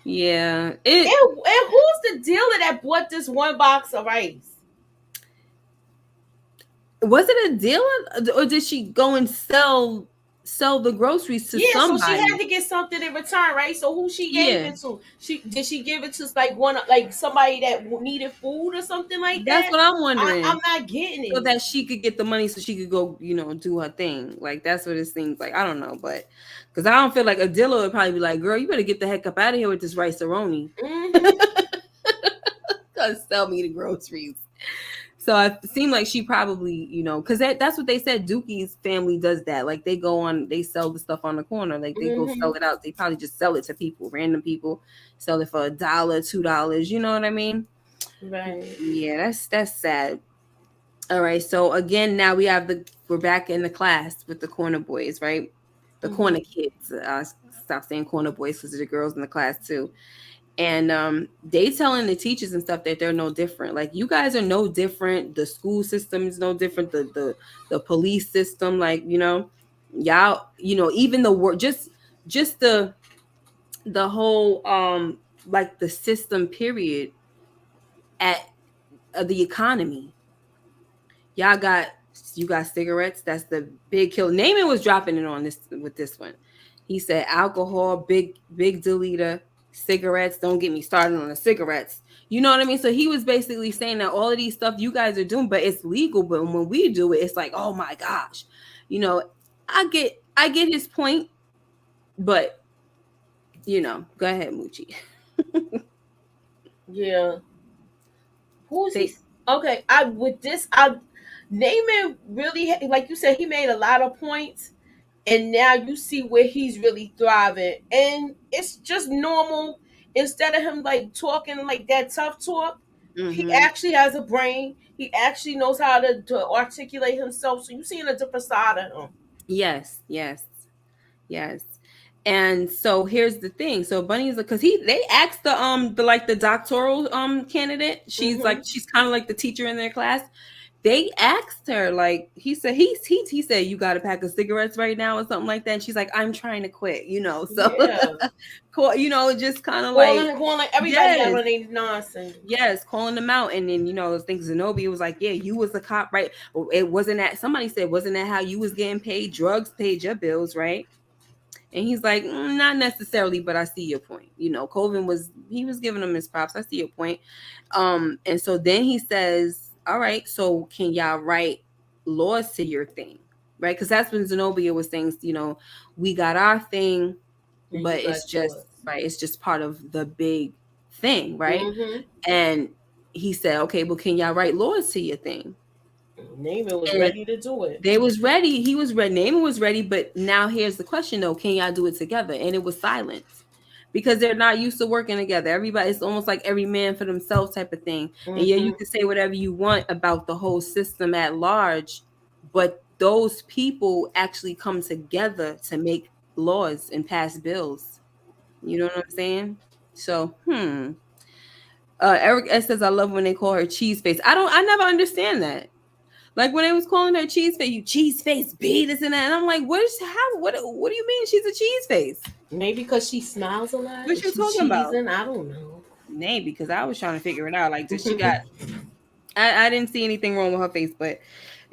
S1: Yeah.
S2: And who's the dealer that bought this one box of rice?
S1: Was it a dealer, or did she go and sell the groceries to somebody?
S2: So she had to get something in return, right? So who she gave it to? Did she give it to like somebody that needed food or something like that?
S1: That's what I'm wondering.
S2: I'm not getting it.
S1: So that she could get the money, so she could go, do her thing. Like that's what it seems like. I don't know, but because I don't feel like a dealer would probably be like, "Girl, you better get the heck up out of here with this rice-a-roni." Cause sell me the groceries. So it seemed like she probably, because that's what they said. Dookie's family does that. Like they sell the stuff on the corner. Like they go sell it out. They probably just sell it to people, random people, sell it for $1, $2. You know what I mean?
S2: Right.
S1: Yeah, that's sad. All right. So again, now we're back in the class with the corner boys, right? The corner kids. Stop saying corner boys because there's the girls in the class too. And they telling the teachers and stuff that they're no different. Like, you guys are no different. The school system is no different. The police system, like, y'all, even the work, just the whole like the system period at the economy. You got cigarettes. That's the big kill. Naaman was dropping it on this with this one. He said alcohol, big deleter. Cigarettes, don't get me started on the cigarettes. You know what I mean? So he was basically saying that all of these stuff you guys are doing, but it's legal. But when we do it, it's like, oh my gosh, I get his point, but go ahead, Moochie.
S2: Yeah. Who's he? Okay, Naaman really, like you said, he made a lot of points. And now you see where he's really thriving, and it's just normal. Instead of him like talking like that tough talk, he
S1: Mm-hmm.
S2: actually has a brain. He actually knows how to articulate himself. So you seeing a different side of him.
S1: Yes, yes, yes. And so here's the thing. So Bunny's because they asked the like the doctoral candidate.
S2: Mm-hmm.
S1: She's kind of like the teacher in their class. They asked her like he said you got a pack of cigarettes right now or something like that. And she's like I'm trying to quit, So
S2: Yeah.
S1: just kind of like
S2: Calling everybody out
S1: yes.
S2: on their nonsense.
S1: Yes, calling them out, and then I think Zenobia was like, "Yeah, you was a cop, right? It wasn't that somebody said, wasn't that how you was getting paid? Drugs paid your bills, right?" And he's like, not necessarily, but I see your point. Colvin was giving him his props. I see your point. And so then he says, all right, so can y'all write laws to your thing, right? Because that's when Zenobia was saying, we got our thing,
S2: And
S1: but
S2: you got
S1: it's just
S2: yours.
S1: right. It's just part of the big thing, right?
S2: Mm-hmm.
S1: And he said, okay, well, can y'all write laws to your thing?
S2: Naaman was
S1: And
S2: ready to do it.
S1: they was ready. He was ready. Naaman was ready. But now here's the question, though: can y'all do it together? And it was silence because they're not used to working together. Everybody, it's almost like every man for themselves type of thing. And yeah, you
S2: Mm-hmm.
S1: can say whatever you want about the whole system at large, but those people actually come together to make laws and pass bills. You know what I'm saying? So, Eric S says, "I love when they call her cheese face." I never understand that. Like when they was calling her cheese face, you cheese face, B, this and that. And I'm like, what do you mean she's a cheese face?
S2: Maybe because she smiles a lot
S1: What
S2: and
S1: you
S2: she's
S1: talking about?
S2: cheesing. I don't know.
S1: Nay, because I was trying to figure it out. Like, does she got I didn't see anything wrong with her face, but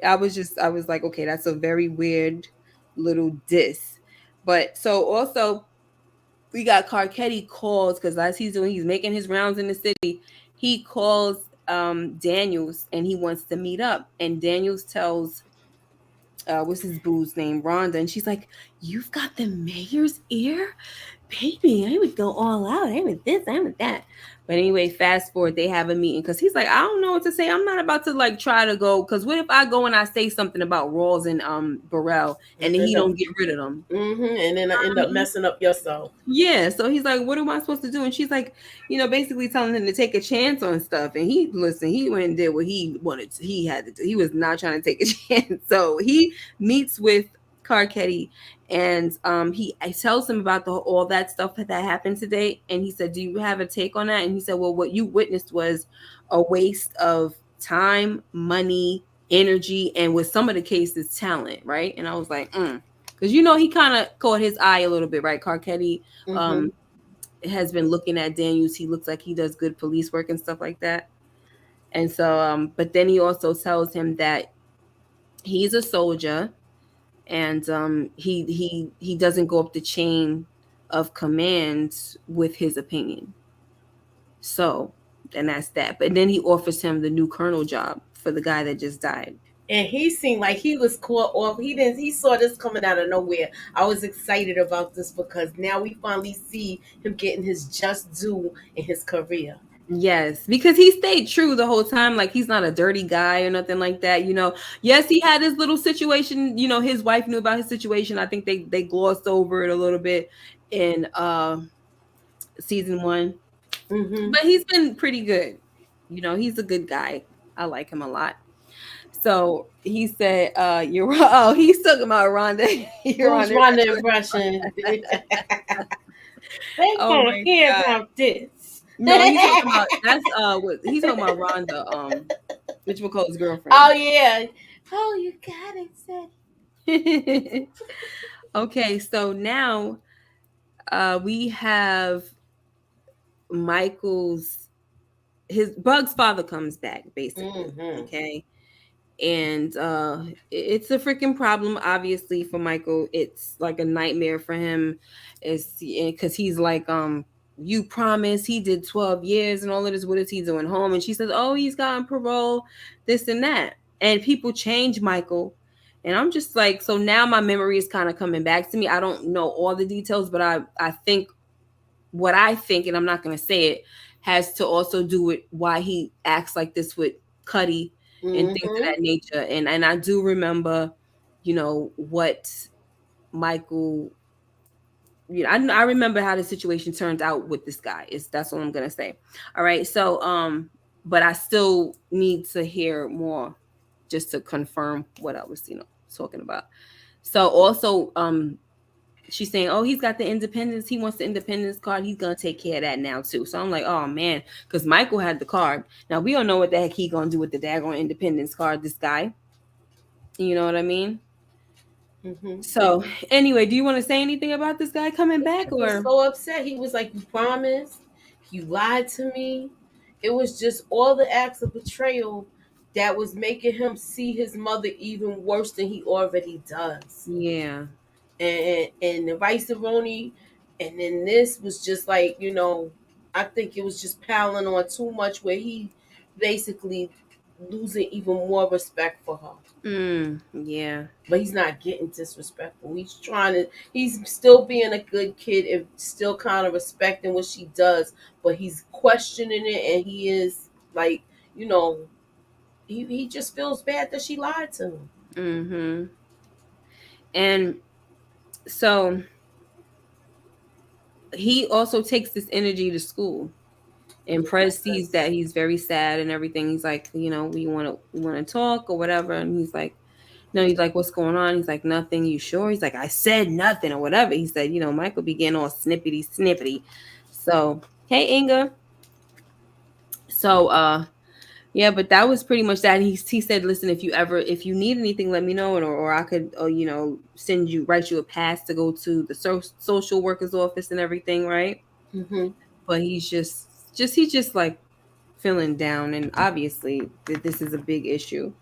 S1: I was like, okay, that's a very weird little diss. But so also we got Carcetti calls because as he's making his rounds in the city, he calls Daniels and he wants to meet up. And Daniels tells what's his boo's name, Rhonda, and she's like, "You've got the mayor's ear, baby. I would go all out. I would this, I would that." But anyway, fast forward, they have a meeting because he's like, "I don't know what to say. I'm not about to like try to go because what if I go and I say something about Rawls and Burrell and then he
S2: End up,
S1: don't get rid of them?"
S2: and then I end up messing up yourself.
S1: Yeah, so he's like, "What am I supposed to do?" And she's like, basically telling him to take a chance on stuff. And he went and did what he wanted to, he had to do. He was not trying to take a chance. So he meets with Carcetti and he tells him about all that stuff that happened today. And he said, "Do you have a take on that?" And he said, "Well, what you witnessed was a waste of time, money, energy, and with some of the cases, talent, right?" And I was like, because he kind of caught his eye a little bit, right? Carcetti
S2: Mm-hmm.
S1: has been looking at Daniels. He looks like he does good police work and stuff like that. And so, but then he also tells him that he's a soldier, and he doesn't go up the chain of command with his opinion. So, and that's that. But then he offers him the new colonel job for the guy that just died.
S2: And he seemed like he was caught off. He saw this coming out of nowhere. I was excited about this because now we finally see him getting his just due in his career.
S1: Yes, because he stayed true the whole time. Like he's not a dirty guy or nothing like that. Yes, he had his little situation. His wife knew about his situation. I think they glossed over it a little bit in season 1,
S2: Mm-hmm.
S1: but he's been pretty good. He's a good guy. I like him a lot. So he said, "You're oh, he's talking about Rhonda. You're
S2: Who's
S1: on it.
S2: running the impression? They
S1: Oh
S2: want to
S1: my
S2: hear
S1: god.
S2: about this.
S1: No, he's talking about that's he's talking about Rhonda, Mitch McCall's girlfriend."
S2: Oh yeah. Oh, you got it.
S1: Okay, so now we have his Bug's father comes back basically.
S2: Mm-hmm.
S1: Okay. And it's a freaking problem obviously for Michael. It's like a nightmare for him. It's because he's like you promised, he did 12 years and all of this, what is he doing home? And she says, "Oh, he's gotten parole, this and that." And people change Michael, and I'm just like, so now my memory is kind of coming back to me. I don't know all the details, but I think what I think, and I'm not going to say it, has to also do with why he acts like this with Cuddy and things of
S2: Mm-hmm.
S1: that nature. And I do remember, what Michael, I remember how the situation turned out with this guy. That's all I'm gonna say. All right, so but I still need to hear more just to confirm what I was talking about. So also she's saying, oh, he's got the independence, he wants the independence card, he's gonna take care of that now too. So I'm like, oh man, because Michael had the card. Now we don't know what the heck he gonna do with the daggone independence card, this guy. You know what I mean?
S2: Mm-hmm.
S1: So anyway, do you want to say anything about this guy coming back?
S2: He was
S1: Or
S2: so upset. He was like, "You promised. You lied to me." It was just all the acts of betrayal that was making him see his mother even worse than he already does.
S1: yeah.
S2: And the vice versa, and then this was just like, I think it was just piling on too much, where he basically losing even more respect for her.
S1: Yeah.
S2: But he's not getting disrespectful. He's still being a good kid and still kind of respecting what she does, but he's questioning it, and he is like, he just feels bad that she lied to him.
S1: Mm-hmm. And so he also takes this energy to school. And Prez sees that he's very sad and everything. He's like, we want to talk or whatever. And he's like, no, he's like, what's going on? He's like, nothing. You sure? He's like, I said nothing or whatever. He said, Michael be getting all snippety. So, hey, Inga. So, yeah, but that was pretty much that. He said, listen, if you need anything, let me know, or I could, write you a pass to go to the social worker's office and everything, right?
S2: Mm-hmm.
S1: But he's just like feeling down, and obviously that this is a big issue.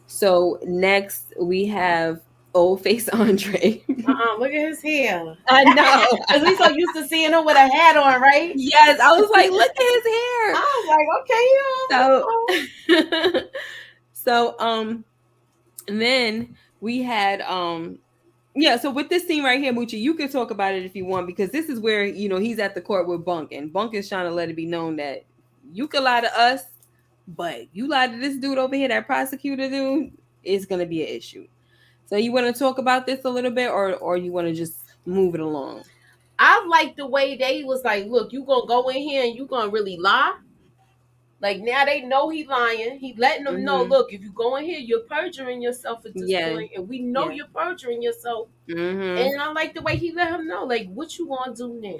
S1: So next we have old face Andre.
S2: Look at his hair.
S1: I know.
S2: Because we so used to seeing him with a hat on, right?
S1: Yes, I was like, look at his hair.
S2: I was like, okay,
S1: So and then we had yeah, so with this scene right here, Moochie, you can talk about it if you want, because this is where, he's at the court with Bunk, and Bunk is trying to let it be known that you can lie to us, but you lie to this dude over here, that prosecutor dude, it's going to be an issue. So you want to talk about this a little bit, or you want to just move it along?
S2: I like the way they was like, look, you going to go in here and you going to really lie? Like, now they know he lying. He letting them know, look, if you go in here, you're perjuring yourself at this point, and we know you're perjuring yourself. And I like the way he let him know, like, what you gonna do now?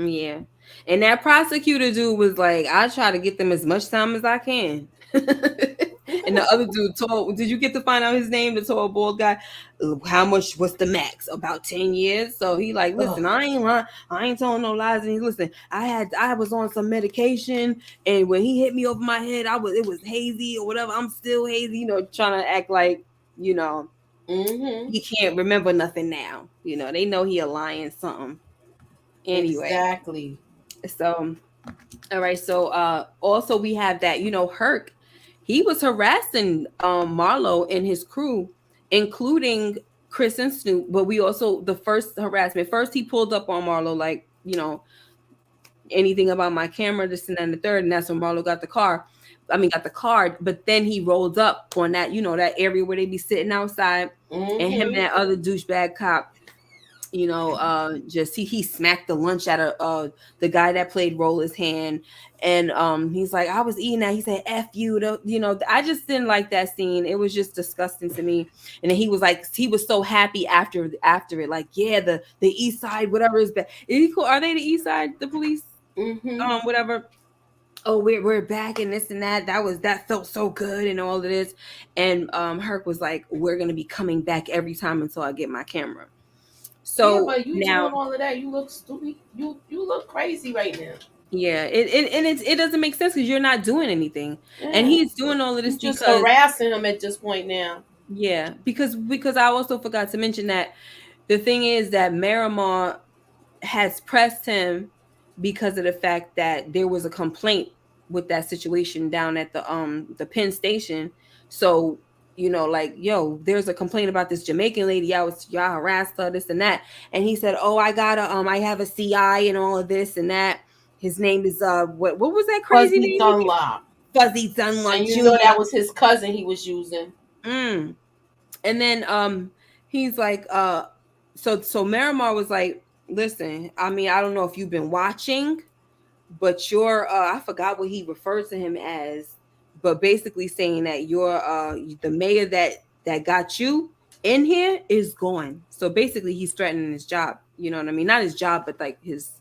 S1: Yeah. And that prosecutor dude was like, I try to get them as much time as I can. And the other dude did you get to find out his name, the tall bald guy? How much was the max? About 10 years. So he like, listen, I ain't lying. I ain't telling no lies. And he, listen, I was on some medication, and when he hit me over my head, it was hazy or whatever. I'm still hazy, trying to act like, he can't remember nothing now. They know he a lying something. Anyway.
S2: Exactly.
S1: So, all right. So, also we have that, Herc, he was harassing Marlo and his crew, including Chris and Snoop. But we also, the first harassment, first he pulled up on Marlo, like, anything about my camera, this and that and the third. And that's when Marlo got the card. But then he rolled up on that, that area where they be sitting outside, and him and that other douchebag cop, just he smacked the lunch out of the guy that played Roller's hand, and he's like, I was eating that. He said, "F you," I just didn't like that scene. It was just disgusting to me. And then he was like, he was so happy after it, like, yeah, the East Side, whatever is bad. Are they the East Side, the police? Whatever. Oh, we're back and this and that. That felt so good and all of this. And Herc was like, we're gonna be coming back every time until I get my camera. So
S2: but you
S1: now,
S2: doing all of that, you look stupid. You look crazy right now.
S1: Yeah, it doesn't make sense because you're not doing anything, and he's doing all of this
S2: just
S1: because
S2: harassing him at this point now.
S1: Yeah, because I also forgot to mention that the thing is that Miramar has pressed him because of the fact that there was a complaint with that situation down at the Penn station. So, like, yo, there's a complaint about this Jamaican lady. Y'all harassed her, this and that. And he said, oh, I have a CI and all of this and that. His name is what was that crazy name? Fuzzy Dunlop.
S2: And you know that was his cousin he was using.
S1: And then he's like, so Miramar was like, listen, I mean, I don't know if you've been watching, but you're I forgot what he refers to him as, but basically saying that you're the mayor that got you in here is gone. So basically he's threatening his job. You know what I mean? Not his job, but like his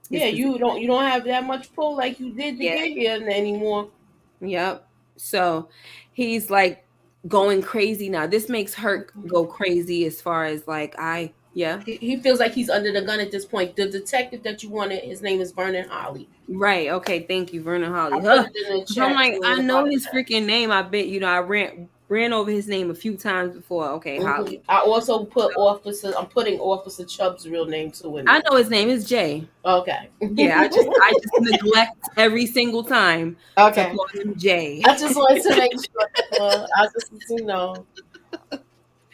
S2: Yeah,
S1: position.
S2: you don't have that much pull like you did to
S1: Yeah.
S2: get here anymore.
S1: Yep. So he's like going crazy now. This makes Herc go crazy as far as like
S2: He feels like he's under the gun at this point. The detective that you wanted, his name is Vernon Holly.
S1: right. Okay, thank you, Vernon Holly.
S2: I put it in the
S1: 'Cause I'm
S2: chat
S1: like,
S2: too
S1: I
S2: in the
S1: know
S2: bottom
S1: his
S2: chat.
S1: freaking name. I bet I ran over his name a few times before. Okay, Holly.
S2: I also put Officer. I'm putting Officer Chubb's real name too in
S1: I
S2: there.
S1: know his name is Jay.
S2: Okay.
S1: Yeah, I just neglect every single time to
S2: Okay.
S1: call him Jay.
S2: I just wanted to make sure. I just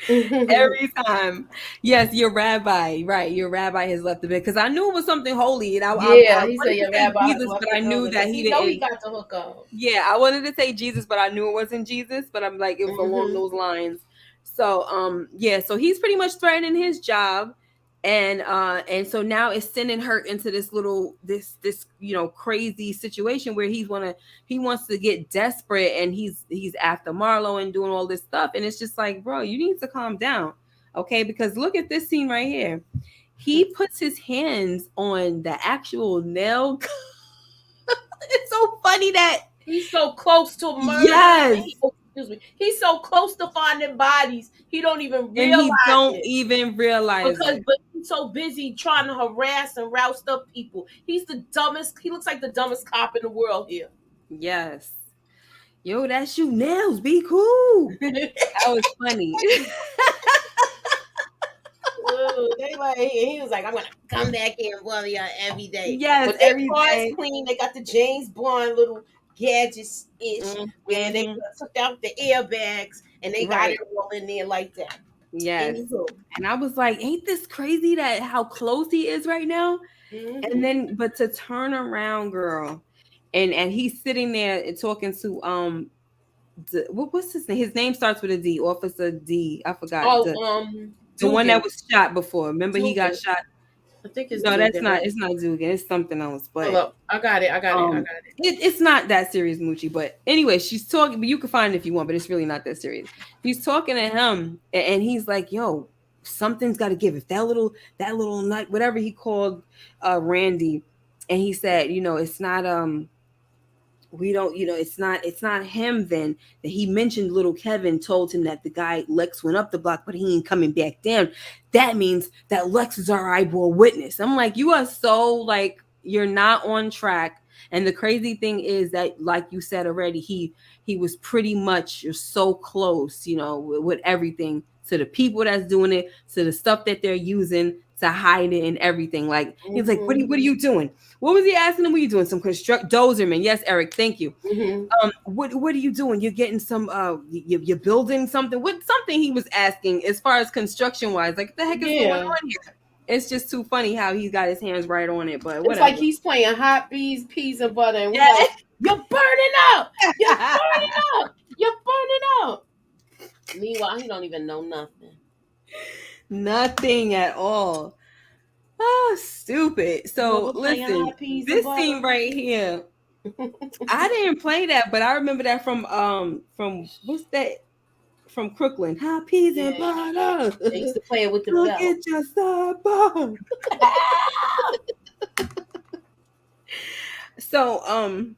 S1: Every time. Yes, your rabbi. Right. Your rabbi has left the bed. Because I knew it was something holy. And I
S2: Yeah, he
S1: wanted
S2: said
S1: to
S2: your
S1: say
S2: rabbi
S1: Jesus, but I knew that he
S2: he know he
S1: didn't.
S2: got the hook up.
S1: Yeah, I wanted to say Jesus, but I knew it wasn't Jesus. But I'm like, it was along those lines. So yeah, so he's pretty much threatening his job. And so now it's sending Hurt into this crazy situation where he wants to get desperate, and he's after Marlo and doing all this stuff, and it's just like, bro, you need to calm down, okay? Because look at this scene right here. He puts his hands on the actual nail. It's so funny that
S2: he's so close to murder.
S1: Yes.
S2: Excuse me. He's so close to finding bodies. He don't even realize
S1: and he don't even realize it.
S2: But he's so busy trying to harass and roust up people. He's the dumbest. He looks like the dumbest cop in the world here.
S1: Yes. Yo, that's you nails. Be cool. That was funny.
S2: They like he was like, I'm gonna come back here and bother y'all every day.
S1: Yes,
S2: but their
S1: every
S2: car's
S1: day.
S2: clean. They got the James Bond little gadgets ish where they took out the airbags and they got it all in there like that.
S1: Yes. And I was like, ain't this crazy that how close he is right now? And then but to turn around, girl, and he's sitting there and talking to what's his name? His name starts with a D, Officer D. I forgot.
S2: Oh,
S1: the one that was shot before. Remember, he got shot.
S2: I think it's
S1: no, that's not. It's not Dugan. It's something else. But
S2: hold up. I got it.
S1: It's not that serious, Moochie. But anyway, she's talking. But you can find it if you want. But it's really not that serious. He's talking to him, and he's like, "Yo, something's got to give." If that little nut, whatever he called Randy, and he said, it's not we don't, it's not him. Then that he mentioned little Kevin told him that the guy Lex went up the block, but he ain't coming back down. That means that Lex is our eyeball witness. I'm like, you are so like, you're not on track. And the crazy thing is that, like you said already, he was pretty much, you're so close, with everything, to the people that's doing it, to the stuff that they're using to hide it and everything. Like, he's like, what are you doing? What was he asking him? What are you doing? Some Dozerman. Yes, Eric. Thank you. What are you doing? You're getting some. You're building something. Something he was asking as far as construction wise. Like, what the heck is going on here? It's just too funny how he's got his hands right on it. But whatever.
S2: It's like he's playing hot peas and butter. And we're like, you're burning up. You're burning up. You're burning up. Meanwhile, he don't even know nothing.
S1: Nothing at all. Oh, stupid. So listen, this scene right here, I didn't play that, but I remember that from what's that? From Crooklyn. Hot peas and butter.
S2: They used to play it with the
S1: Look
S2: bell.
S1: at your starboard. So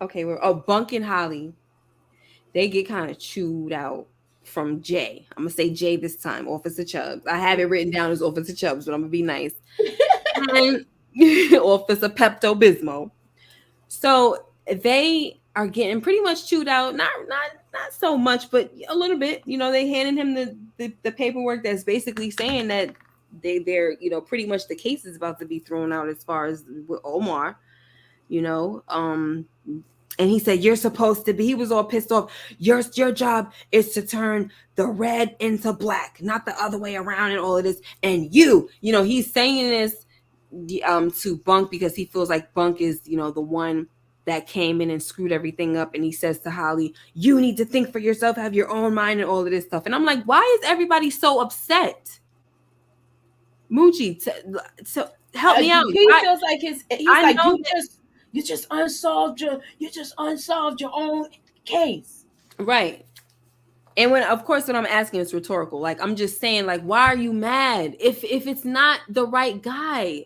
S1: okay, Bunk and Holly, they get kind of chewed out from Jay. I'm gonna say Jay this time, Officer Chubbs. I have it written down as Officer Chubbs, but I'm gonna be nice. Officer Pepto Bismol. So they are getting pretty much chewed out. Not so much, but a little bit. They handed him the paperwork that's basically saying that they're pretty much the case is about to be thrown out as far as with Omar. And he said, you're supposed to be, he was all pissed off. Your job is to turn the red into black, not the other way around and all of this. And he's saying this to Bunk because he feels like Bunk is, the one that came in and screwed everything up. And he says to Holly, you need to think for yourself, have your own mind, and all of this stuff. And I'm like, why is everybody so upset? Moochie, so help me out.
S2: He feels like he's
S1: I
S2: like,
S1: know
S2: you just unsolved your own case.
S1: Right. And when, of course, what I'm asking is rhetorical. Like, I'm just saying, like, why are you mad if it's not the right guy?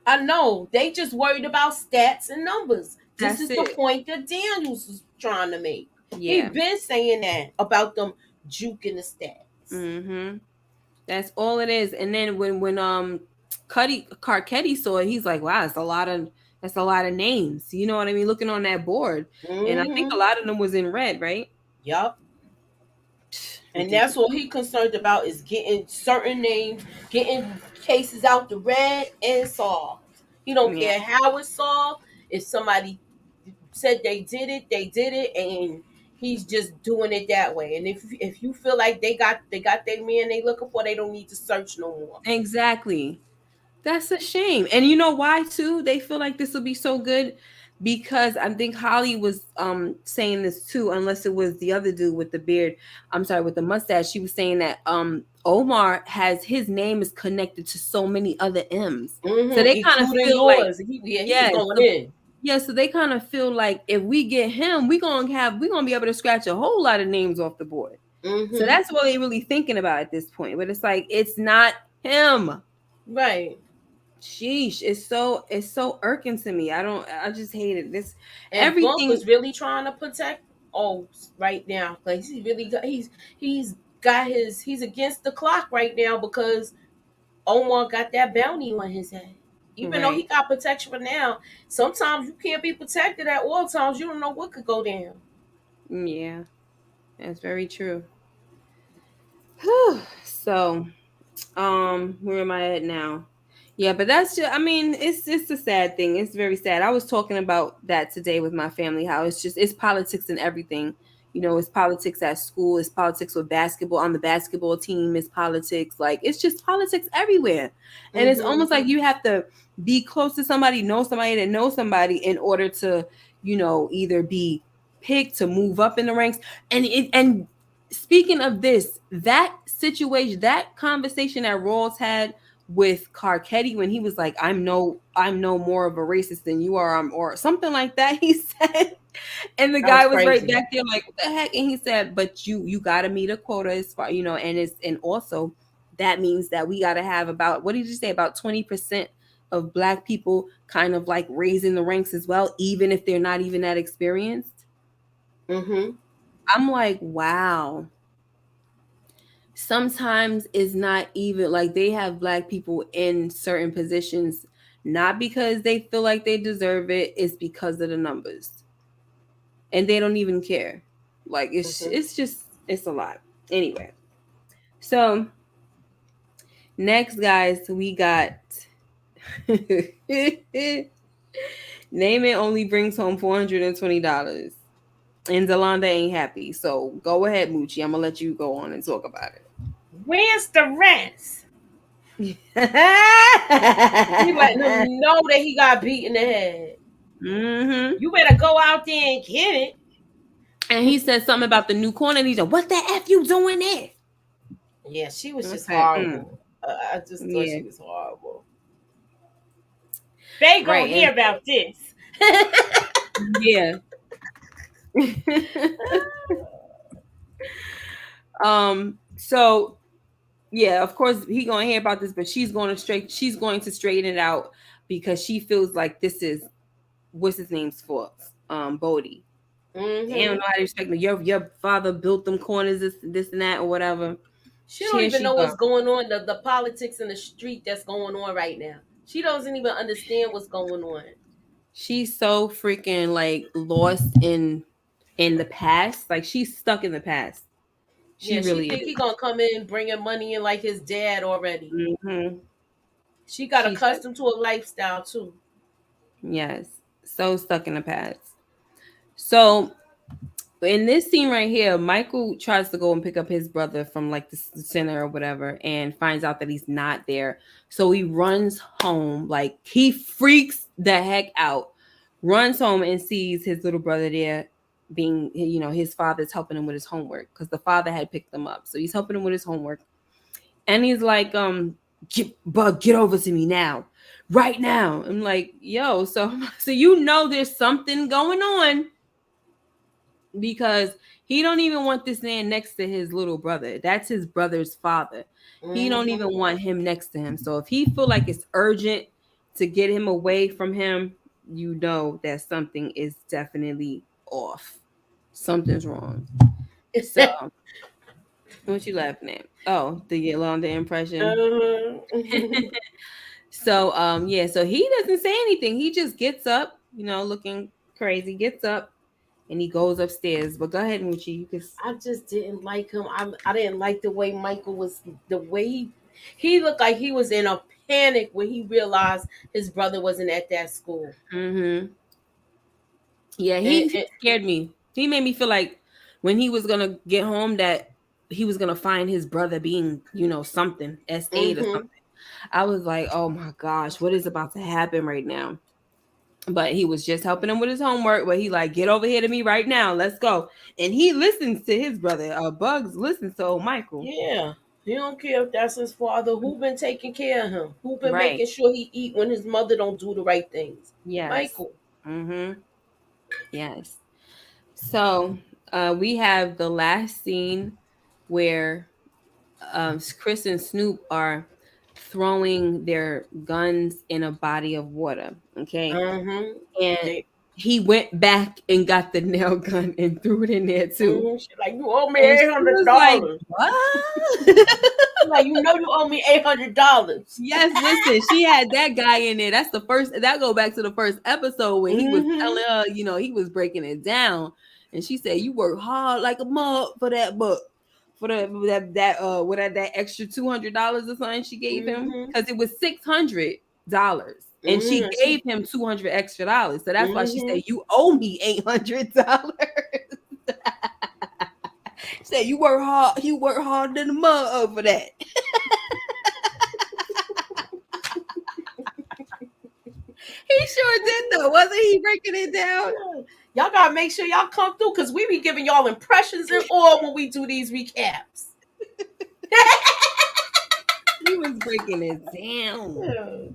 S2: I know they just worried about stats and numbers. This is
S1: That's
S2: the point that Daniels is trying to make.
S1: Yeah.
S2: He been saying that about them juking the stats.
S1: Mm-hmm. That's all it is. And then when Carcetti saw it, he's like, wow, that's a lot of names. You know what I mean? Looking on that board. And I think a lot of them was in red, right?
S2: Yup. And that's what he concerned about, is getting certain names, getting cases out the red and solved. He don't care how it's solved. If somebody said they did it, and he's just doing it that way. And if you feel like they got their man they looking for, they don't need to search no more.
S1: Exactly. That's a shame. And you know why too? They feel like this will be so good because I think Holly was saying this too, unless it was the other dude with the beard. I'm sorry, with the mustache. She was saying that Omar has his name is connected to so many other M's.
S2: Mm-hmm.
S1: So they kind of feel like
S2: he's going in.
S1: Yeah, so they kind of feel like if we get him, we're gonna be able to scratch a whole lot of names off the board.
S2: Mm-hmm.
S1: So that's what they're really thinking about at this point. But it's like it's not him.
S2: Right.
S1: Sheesh, it's so irking to me. I just hate it. This
S2: and
S1: everything
S2: Bunk was really trying to protect right now. Like he's against the clock right now because Omar got that bounty on his head. Even though he got protection for now, sometimes you can't be protected at all times. You don't know what could go down.
S1: Yeah, that's very true. Whew. So, where am I at now? Yeah, but that's just, I mean, it's a sad thing. It's very sad. I was talking about that today with my family, how it's politics and everything. You know, it's politics at school, it's politics with basketball on the basketball team, it's politics. Like, it's just politics everywhere. And it's almost like you have to be close to somebody, know somebody that knows somebody in order to, you know, either be picked to move up in the ranks. And speaking of this, that situation, that conversation that Rawls had with Carcetti when he was like, I'm no more of a racist than you are, or something like that, he said. And the guy was right back there like, what the heck? And he said, but you gotta meet a quota as far, you know, and also that means that we gotta have about, what did you say, about 20% of Black people kind of like raising the ranks as well, even if they're not even that experienced. I'm like, wow. Sometimes it's not even like they have Black people in certain positions, not because they feel like they deserve it, it's because of the numbers. And they don't even care. Like it's a lot. Anyway. So next, guys, we got Name It only brings home $420. And Delonda ain't happy. So go ahead, Moochie. I'm gonna let you go on and talk about it.
S2: Where's the rest? He letting him know that he got beat in the head. You better go out there and get it.
S1: And he said something about the new corner. And he's like, "What the f you doing there?"
S2: Yeah, she was just horrible. I just thought she was horrible. They gonna hear about this.
S1: Yeah. So yeah, of course he gonna hear about this, but she's going to straighten it out because she feels like this is what's his name's fault, Bodie. They don't know how to respect me. Your father built them corners, this and that or whatever.
S2: She don't even know what's going on, the politics in the street that's going on right now. She doesn't even understand what's going on.
S1: She's so freaking like lost in the past. Like she's stuck in the past.
S2: She think he gonna come in bringing money in like his dad already. She got accustomed to a lifestyle too.
S1: Yes, so stuck in the past. So in this scene right here, Michael tries to go and pick up his brother from like the center or whatever and finds out that he's not there. So he runs home, like he freaks the heck out, runs home and sees his little brother there being, his father's helping him with his homework because the father had picked him up. So he's helping him with his homework. And he's like, Bug, get over to me now. Right now. I'm like, yo, so there's something going on because he don't even want this man next to his little brother. That's his brother's father. He don't even want him next to him. So if he feel like it's urgent to get him away from him, that something is definitely off. Something's wrong. So what you laughing at? Oh, the Yolanda impression. So so he doesn't say anything. He just gets up, looking crazy, gets up and he goes upstairs. But go ahead, Moochie.
S2: I just didn't like him. I didn't like the way Michael was. The way he looked like he was in a panic when he realized his brother wasn't at that school.
S1: Mm-hmm. Yeah, he scared me. He made me feel like when he was gonna get home that he was gonna find his brother being, something S8 or something. I was like, oh my gosh, what is about to happen right now? But he was just helping him with his homework. But he like, get over here to me right now. Let's go. And he listens to his brother. Bugs listens to Michael.
S2: Yeah. He don't care if that's his father. Who been taking care of him? Who been making sure he eat when his mother don't do the right things?
S1: Yes.
S2: Michael.
S1: Mm-hmm. Yes. So we have the last scene where Chris and Snoop are throwing their guns in a body of water. Okay. And he went back and got the nail gun and threw it in there too.
S2: She's like, you owe me $800.
S1: Like, what?
S2: Like, you owe me $800.
S1: Yes, listen, she had that guy in there. That's the first. That go back to the first episode when he was telling her, he was breaking it down, and she said, "You work hard like a mug for that book, for that extra $200 or something she gave him because it was $600." And she gave him $200 extra. So that's why she said, "You owe me $800." She said, "You work hard. You work harder than a mug for that." He sure did though. Wasn't he breaking it down?
S2: Y'all gotta make sure y'all come through because we be giving y'all impressions and all when we do these recaps.
S1: He was breaking it down.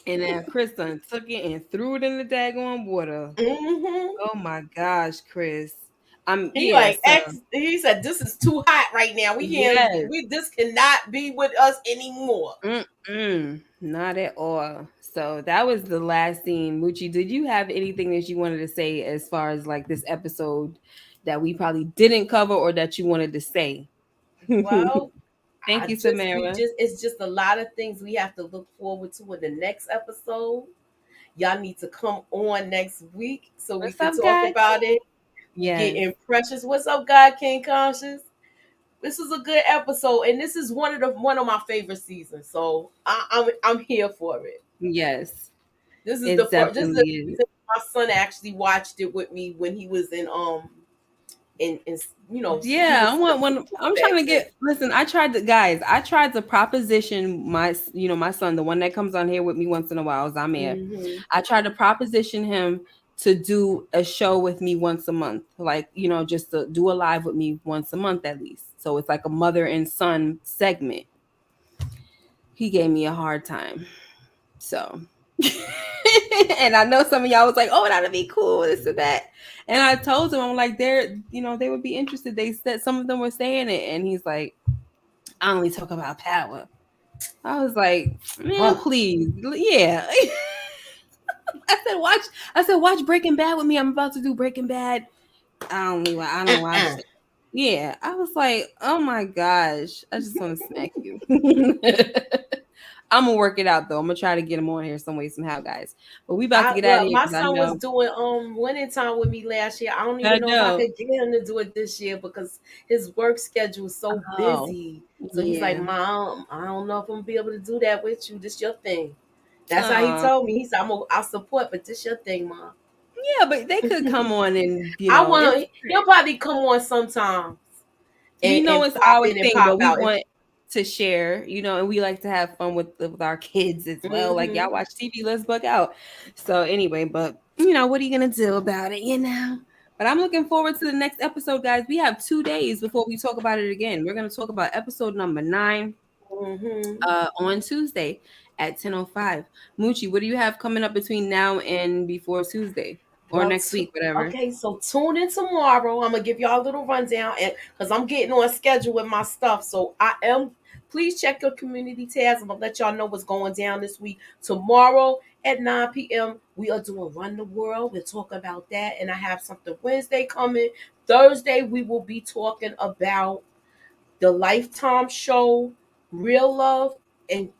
S1: And then Chris took it and threw it in the daggone water. Oh my gosh, Chris.
S2: He said, "This is too hot right now. This cannot be with us anymore."
S1: Not at all. So that was the last scene. Moochie, did you have anything that you wanted to say as far as like this episode that we probably didn't cover or that you wanted to say?
S2: Well,
S1: thank you, Samara.
S2: It's just a lot of things we have to look forward to in the next episode. Y'all need to come on next week so we can talk about it. Yeah. Get impressions. What's up, God King Conscious? This is a good episode, and this is one of my favorite seasons. So I'm here for it.
S1: Yes,
S2: this is the first. My son actually watched it with me when he was in
S1: Yeah, I'm trying to get. Listen, I tried to proposition my son, the one that comes on here with me once in a while, Zamir. I tried to proposition him to do a show with me once a month, like, just to do a live with me once a month at least. So it's like a mother and son segment. He gave me a hard time. So, and I know some of y'all was like, "Oh, that'd be cool, this or that." And I told him, I'm like, they would be interested. They said some of them were saying it, and he's like, "I only talk about power." I was like, "Man, please, yeah." I said, watch Breaking Bad with me. I'm about to do Breaking Bad. I don't watch it. Yeah, I was like, oh my gosh, I just want to smack you. I'm gonna work it out though. I'm gonna try to get him on here some way, somehow, guys. But we about to get out of here.
S2: My son was doing winning time with me last year. I don't even know if I could get him to do it this year because his work schedule is so busy. So he's like, "Mom, I don't know if I'm gonna be able to do that with you. This your thing." That's how he told me. He said, "I'll support, but this your thing, Mom."
S1: Yeah, but they could come on and
S2: he'll probably come on sometimes.
S1: It's our thing, but we want to share, and we like to have fun with our kids as well. Like, y'all watch TV, let's bug out. So anyway, but what are you gonna do about it? But I'm looking forward to the next episode, guys. We have 2 days before we talk about it again. We're gonna talk about episode number 9 on Tuesday at 10:05. Moochie, what do you have coming up between now and before Tuesday or next week, whatever?
S2: Okay, so tune in tomorrow. I'm gonna give y'all a little rundown, and because I'm getting on schedule with my stuff, so please check your community tabs. I'm gonna let y'all know what's going down this week. Tomorrow at 9 p.m. we are doing Run the World. We'll talk about that, and I have something Wednesday coming. Thursday we will be talking about the Lifetime show, Real Love, and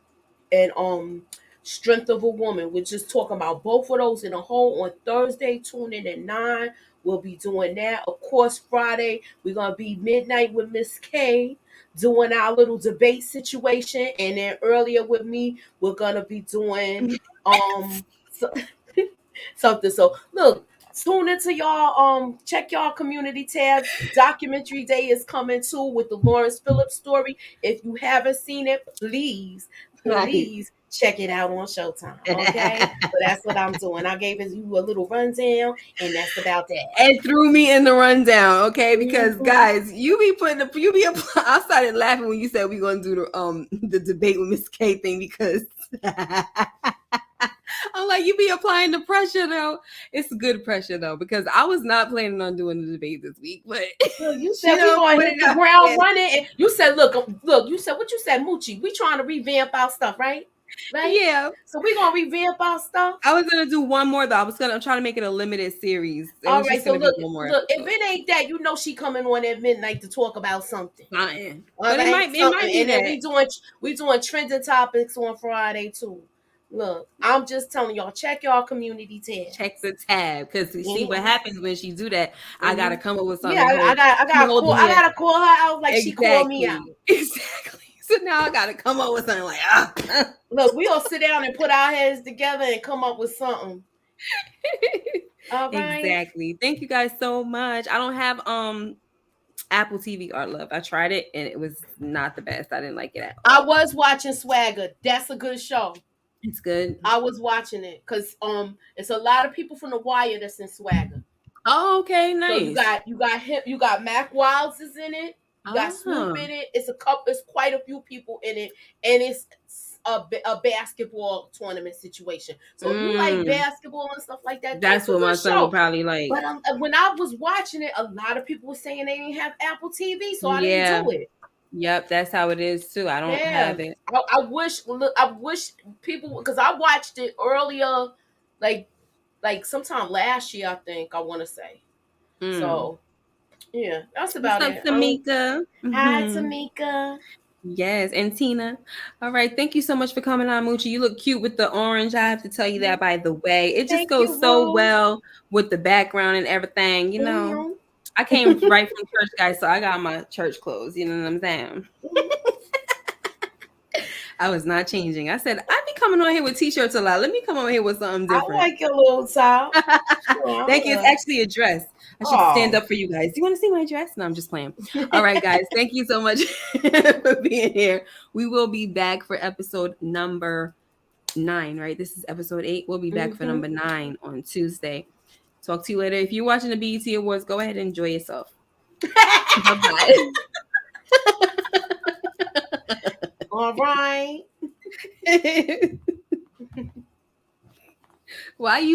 S2: Strength of a Woman. We're just talking about both of those in a whole on Thursday. Tune in at 9. We'll be doing that. Of course, Friday, we're gonna be midnight with Miss K doing our little debate situation. And then earlier with me, we're gonna be doing something. So look, tune into y'all. Check y'all community tabs. Documentary Day is coming too with the Lawrence Phillips story. If you haven't seen it, please check it out on Showtime. Okay, so that's what I'm doing. I gave you a little rundown, and that's about that.
S1: And threw me in the rundown, okay? Because guys, I started laughing when you said we're gonna do the debate with Miss K thing because I'm like, you be applying the pressure though. It's good pressure though, because I was not planning on doing the debate this week, but
S2: you said we're gonna hit the ground running. And you said, look, you said what you said, Moochie. We trying to revamp our stuff, right? Right?
S1: Yeah.
S2: So we're gonna revamp our stuff.
S1: I was gonna do one more though. I'm trying to make it a limited series.
S2: All right, so look, if it ain't that, she coming on at midnight to talk about something.
S1: Fine.
S2: But it might be and then we doing trending topics on Friday too. Look, I'm just telling y'all, check y'all community tab.
S1: Check the tab, because you see what happens when she do that. I gotta come up with something.
S2: Yeah, I gotta call her out like she called me out.
S1: Exactly. So now I gotta come up with something like
S2: Look, we all sit down and put our heads together and come up with something. All right.
S1: Exactly. Thank you guys so much. I don't have Apple TV Art Love. I tried it and it was not the best. I didn't like it at all.
S2: I was watching Swagger. That's a good show.
S1: It's good.
S2: I was watching it because it's a lot of people from The Wire that's in Swagger.
S1: Oh, okay, nice.
S2: So you got him. You got Mac Wilds is in it. You got Snoop in it. It's quite a few people in it, and it's a basketball tournament situation. So if you like basketball and stuff like that,
S1: that's what my son will probably like.
S2: But when I was watching it, a lot of people were saying they didn't have Apple TV, so I didn't do it.
S1: Yep, that's how it is too. I don't have it.
S2: I wish people, because I watched it earlier, like sometime last year, I think. I want to say. So. Yeah, that's about it.
S1: Tamika.
S2: Hi, Tamika.
S1: Yes, and Tina. All right, thank you so much for coming on, Moochie. You look cute with the orange. I have to tell you that, by the way. It just goes so well with the background and everything. I came right from church, guys, so I got my church clothes. You know what I'm saying? I was not changing. I said, I be coming on here with t-shirts a lot. Let me come on here with something different.
S2: I like your little top.
S1: Thank you. It's actually a dress. I should stand up for you guys. Do you want to see my dress? No, I'm just playing. All right, guys. Thank you so much for being here. We will be back for episode number 9, right? This is episode 8. We'll be back for number 9 on Tuesday. Talk to you later. If you're watching the BET Awards, go ahead and enjoy yourself. Bye-bye.
S2: All right.
S1: Why you